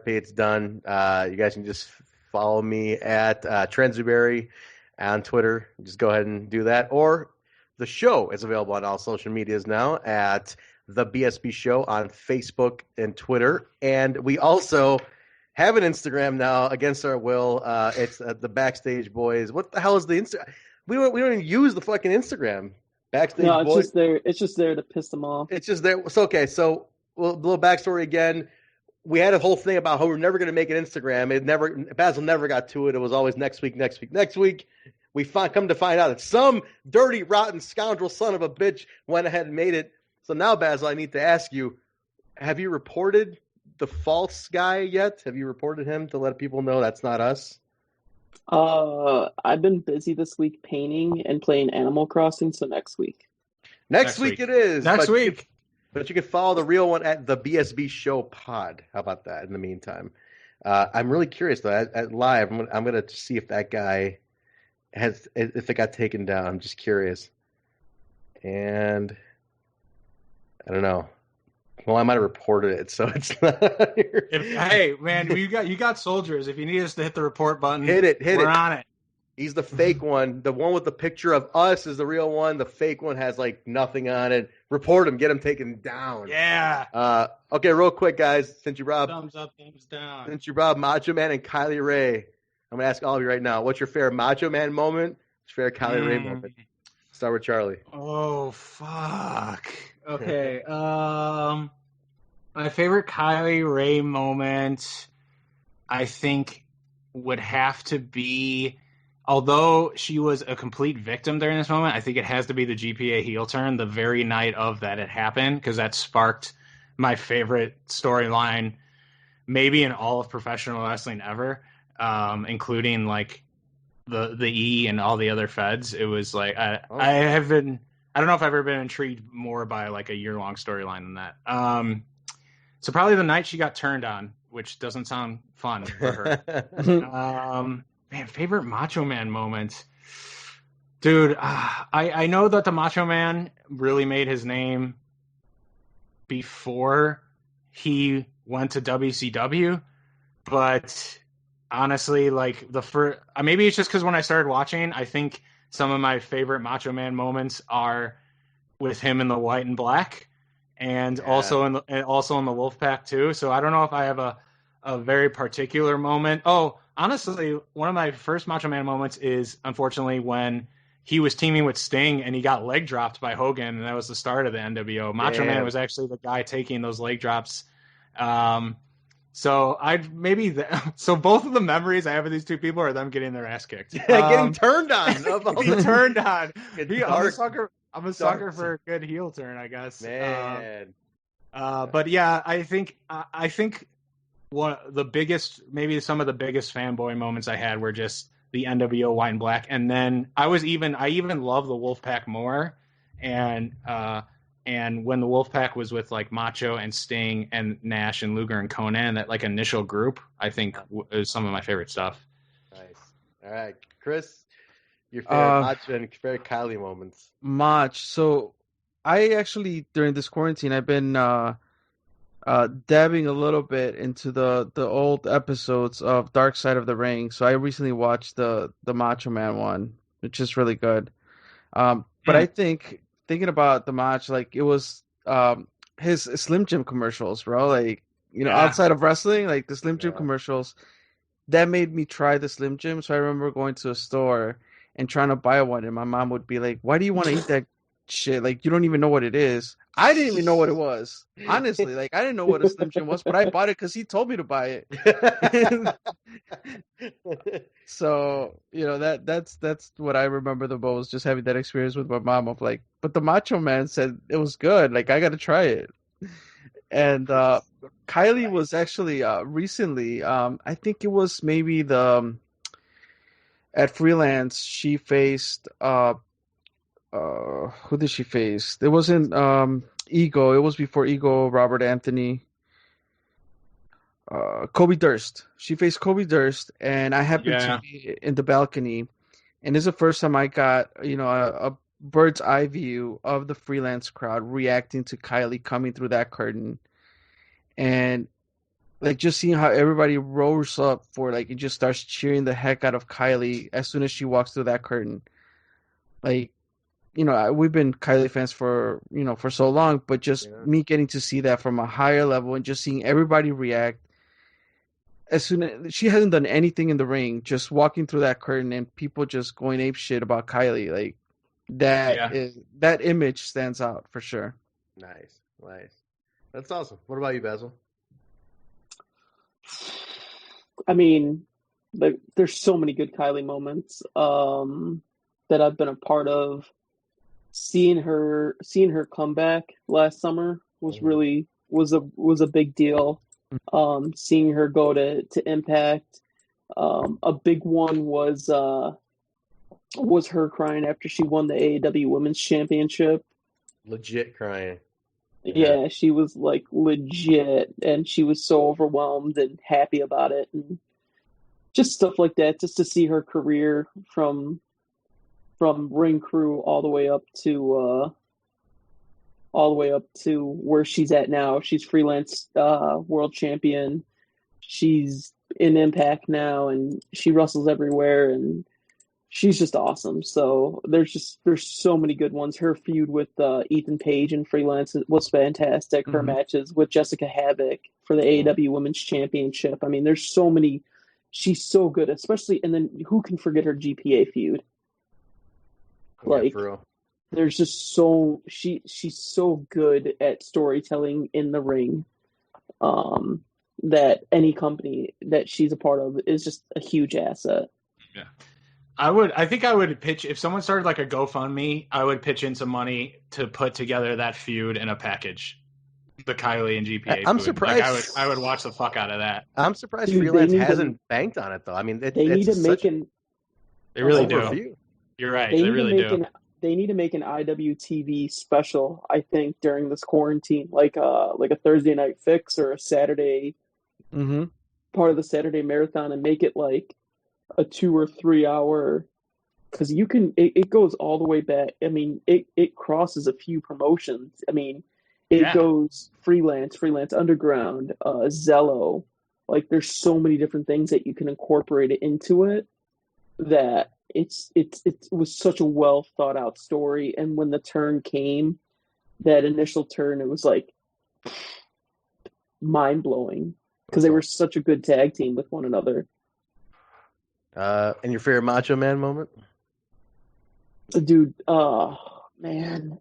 It's done. You guys can just follow me at Trent Zuberi on Twitter. Just go ahead and do that. Or the show is available on all social medias now at The BSB Show on Facebook and Twitter. And we also have an Instagram now against our will. It's the Backstage Boys. What the hell is the Instagram? We don't even use the fucking Instagram. Backstage Boys. Boys. It's just there to piss them off. It's just there. So, okay. So a little backstory again. We had a whole thing about how we're never going to make an Instagram. Basil never got to it. It was always next week. We come to find out that some dirty, rotten scoundrel son of a bitch went ahead and made it. So now, Basil, I need to ask you, have you reported the false guy yet? Have you reported him to let people know that's not us? I've been busy this week painting and playing Animal Crossing, so next week. Next week it is. Next week. But you can follow the real one at the BSB Show Pod. How about that? In the meantime, I'm really curious though. At live, I'm gonna see if that guy if it got taken down. I'm just curious, and I don't know. Well, I might have reported it, so it's not. Hey, man, you got soldiers. If you need us to hit the report button, we're on it. He's the fake one. The one with the picture of us is the real one. The fake one has like nothing on it. Report him. Get him taken down. Yeah. Okay, real quick, guys. Since you robbed, thumbs up, thumbs down. Since you robbed Macho Man and Kylie Ray, I'm gonna ask all of you right now. What's your favorite Macho Man moment? What's your favorite Kylie Ray moment? Start with Charlie. Oh fuck. Okay. My favorite Kylie Ray moment, I think, would have to be. Although she was a complete victim during this moment, I think it has to be the GPA heel turn the very night of that it happened, because that sparked my favorite storyline, maybe in all of professional wrestling ever, including like the E and all the other feds. It was like I don't know if I've ever been intrigued more by like a year-long storyline than that. So probably the night she got turned on, which doesn't sound fun for her. Man, favorite Macho Man moment. Dude, I know that the Macho Man really made his name before he went to WCW, but honestly, like maybe it's just because when I started watching, I think some of my favorite Macho Man moments are with him in the white and black, and also in the Wolfpack too. So I don't know if I have a very particular moment. Oh, honestly, one of my first Macho Man moments is, unfortunately, when he was teaming with Sting and he got leg dropped by Hogan, and that was the start of the NWO. Macho Man was actually the guy taking those leg drops. So both of the memories I have of these two people are them getting their ass kicked. Getting turned on. Getting turned on. I'm a sucker for a good heel turn, I guess. Man. But yeah, I think some of the biggest fanboy moments I had were just the NWO white and black, and then I even love the Wolfpack more, and when the Wolfpack was with like Macho and Sting and Nash and Luger and Conan, that like initial group, I think is some of my favorite stuff. Nice. All right, Chris, your favorite Macho and favorite Kylie moments. So I actually, during this quarantine, I've been dabbing a little bit into the old episodes of Dark Side of the Ring. So I recently watched the Macho Man one, which is really good. But I think thinking about the match, like it was his Slim Jim commercials, bro. Like, outside of wrestling, like the Slim Jim commercials, that made me try the Slim Jim. So I remember going to a store and trying to buy one, and my mom would be like, "Why do you want to eat that shit? Like, you don't even know what it is." I didn't even know what it was. Honestly, like I didn't know what a Slim Jim was, but I bought it because he told me to buy it. So, that's what I remember the most, just having that experience with my mom of like, but the Macho Man said it was good. Like, I got to try it. And Kylie was actually recently, I think it was maybe at Freelance, she faced who did she face? It wasn't Ego. It was before Ego, Robert Anthony. Kobe Durst. She faced Kobe Durst, and I happened to be in the balcony. And this is the first time I got, a bird's eye view of the Freelance crowd reacting to Kylie coming through that curtain. And like just seeing how everybody rolls up for like it just starts cheering the heck out of Kylie as soon as she walks through that curtain. Like, we've been Kylie fans for so long, but just me getting to see that from a higher level and just seeing everybody react as soon as she hasn't done anything in the ring, just walking through that curtain and people just going ape shit about Kylie, like that image stands out for sure. Nice. That's awesome. What about you, Basil? I mean, like, there's so many good Kylie moments that I've been a part of. Seeing her comeback last summer was a big deal. Seeing her go to Impact, a big one was her crying after she won the AEW Women's Championship. Legit crying. Yeah, she was like legit, and she was so overwhelmed and happy about it, and just stuff like that. Just to see her career from ring crew all the way up to where she's at now. She's freelance world champion. She's in Impact now, and she wrestles everywhere, and she's just awesome. So there's so many good ones. Her feud with Ethan Page and freelance was fantastic. Her matches with Jessica Havoc for the AEW Women's Championship. I mean, there's so many. She's so good, especially, and then who can forget her GPA feud? Like, for real. there's just she's so good at storytelling in the ring, that any company that she's a part of is just a huge asset. Yeah. I think I would pitch, if someone started like a GoFundMe, I would pitch in some money to put together that feud in a package. The Kylie and GPA. I'm feud. surprised. Like, I would watch the fuck out of that. I'm surprised Dude, freelance hasn't banked on it though. I mean, they need to make an. They really over do. feud. You're right. They really do. They need to make an IWTV special, I think, during this quarantine, like a Thursday night fix or a Saturday, part of the Saturday marathon, and make it like a 2 or 3 hour, because it goes all the way back. I mean, it crosses a few promotions. I mean, it goes freelance underground, Zello. Like, there's so many different things that you can incorporate it into it, that it was such a well thought out story. And when the turn came, that initial turn, it was like mind blowing, because they were such a good tag team with one another. And your favorite Macho Man moment? Dude, man.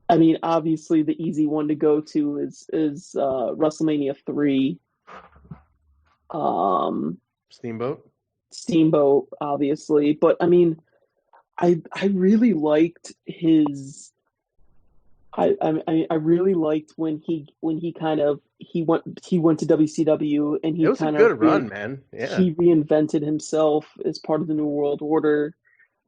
I mean, obviously the easy one to go to is WrestleMania 3. Steamboat, obviously, but I mean, I really liked his. I really liked when he went to WCW, and he it was kind a good of run, man. Yeah, he reinvented himself as part of the New World Order.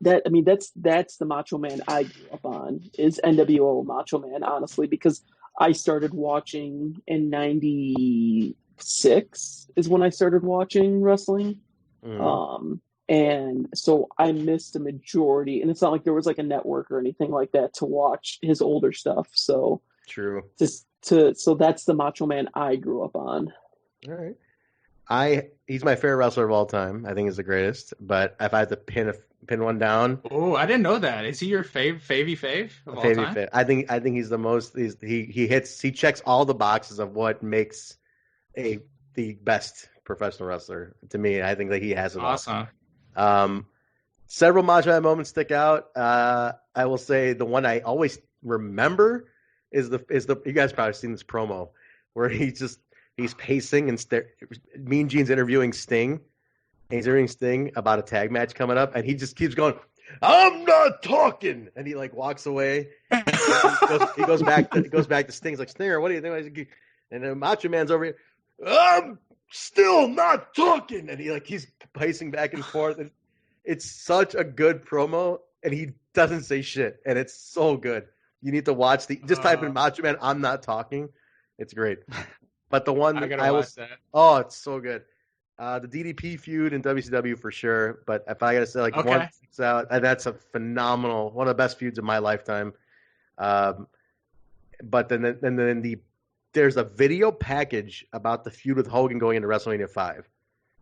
That's the Macho Man I grew up on, is NWO Macho Man, honestly, because I started watching in '96 is when I started watching wrestling. And so I missed a majority, and it's not like there was like a network or anything like that to watch his older stuff. So true. So that's the Macho Man I grew up on. All right. He's my favorite wrestler of all time. I think he's the greatest. But if I had to pin one down, I didn't know that. Is he your fave of all time? I think he's the most. He checks all the boxes of what makes the best professional wrestler to me. I think that he has it awesome. All. Several Macho Man moments stick out. I will say the one I always remember is the you guys probably seen this promo where he's pacing and Mean Gene's interviewing Sting. And he's interviewing Sting about a tag match coming up, and he just keeps going, "I'm not talking," and he like walks away. he goes back to Sting. He's like, "Stinger, what do you think?" And then Macho Man's over here. I'm still not talking, and he's pacing back and forth. And it's such a good promo, and he doesn't say shit, and it's so good. You need to watch just type in Macho Man, "I'm not talking." It's great. But the one watch that. Oh, it's so good. The DDP feud in WCW for sure. But if I gotta say one sticks out, that's a phenomenal, one of the best feuds of my lifetime. But then there's a video package about the feud with Hogan going into WrestleMania 5.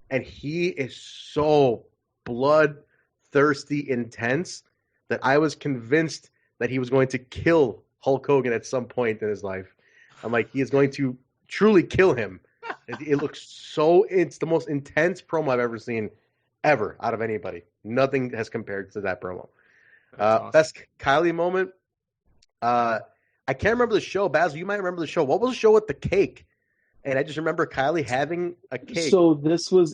And he is so bloodthirsty intense that I was convinced that he was going to kill Hulk Hogan at some point in his life. I'm like, he is going to truly kill him. It looks it's the most intense promo I've ever seen, ever, out of anybody. Nothing has compared to that promo. Awesome. Best Kylie moment. I can't remember the show. Basil, you might remember the show. What was the show with the cake? And I just remember Kylie having a cake. So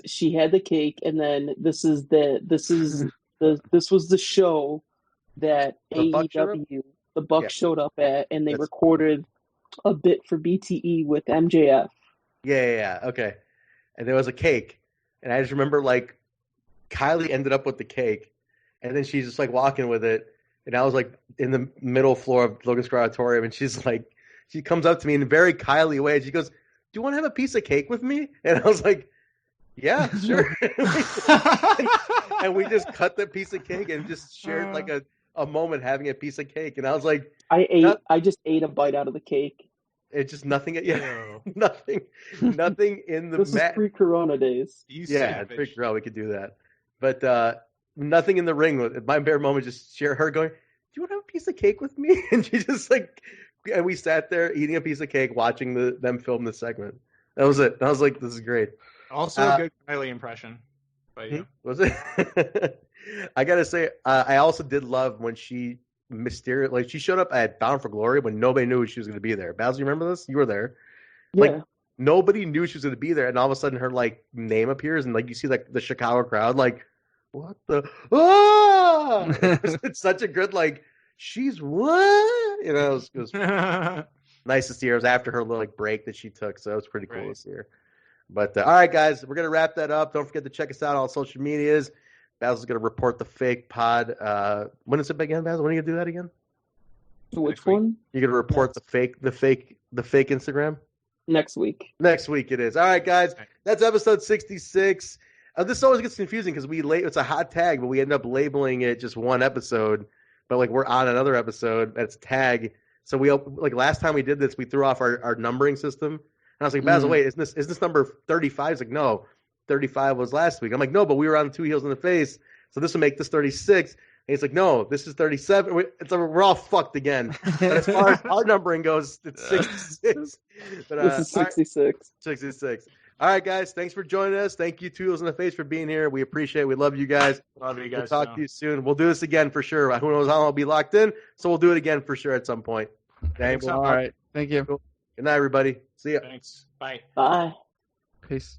she had the cake, and then this was the show that AEW, the Bucks showed up at, and they recorded a bit for BTE with MJF. Yeah. Okay. And there was a cake, and I just remember like Kylie ended up with the cake, and then she's just like walking with it, and I was like in the middle floor of Logan Square Auditorium, and she's like she comes up to me in a very Kylie way. And she goes, "Do you want to have a piece of cake with me?" And I was like, "Yeah, sure." And we just cut the piece of cake and just shared like a moment having a piece of cake. And I was like, I just ate a bite out of the cake. It's just nothing. Yeah, nothing in the. This is pre-Corona days. Yeah, pre-Corona we could do that, but nothing in the ring. My bare moment just share her going, "Do you want to have a piece of cake with me?" And she just like, and we sat there eating a piece of cake, watching them film the segment. That was it. I was like, "This is great." Also, a good Kylie impression by you. Was it? I gotta say, I also did love when she mysterious, she showed up at Bound for Glory when nobody knew she was going to be there. Basil, you remember this? You were there. Yeah. Like nobody knew she was going to be there, and all of a sudden her like name appears, and like you see like the Chicago crowd like, what the? Ah! It's such a good like. She's what? You know, it was nice to see her. It was after her little like break that she took, so it was pretty cool to see her. But all right, guys, we're gonna wrap that up. Don't forget to check us out on social medias. Basil's going to report the fake pod. When is it again, Basil? When are you going to do that again? Which one? You're going to report the fake Instagram? Next week. Next week it is. All right, guys. That's episode 66. This always gets confusing because it's a hot tag, but we end up labeling it just one episode. But like we're on another episode that's tag. So we like last time we did this, we threw off our numbering system. And I was like, Basil, wait, is this number 35? He's like, no. 35 was last week. I'm like, no, but we were on 2 heels in the face, so this will make this 36. And he's like, no, this is 37. We're all fucked again. But as far as our numbering goes, it's 66. But, this is 66. Right, 66. All right, guys, thanks for joining us. Thank you, 2 heels in the face, for being here. We appreciate it. We love you guys. Love you guys. We'll talk to you soon. We'll do this again for sure. Who knows how long I'll be locked in, so we'll do it again for sure at some point. Okay, all right. Thank you. Good night, everybody. See ya. Thanks. Bye. Bye. Peace.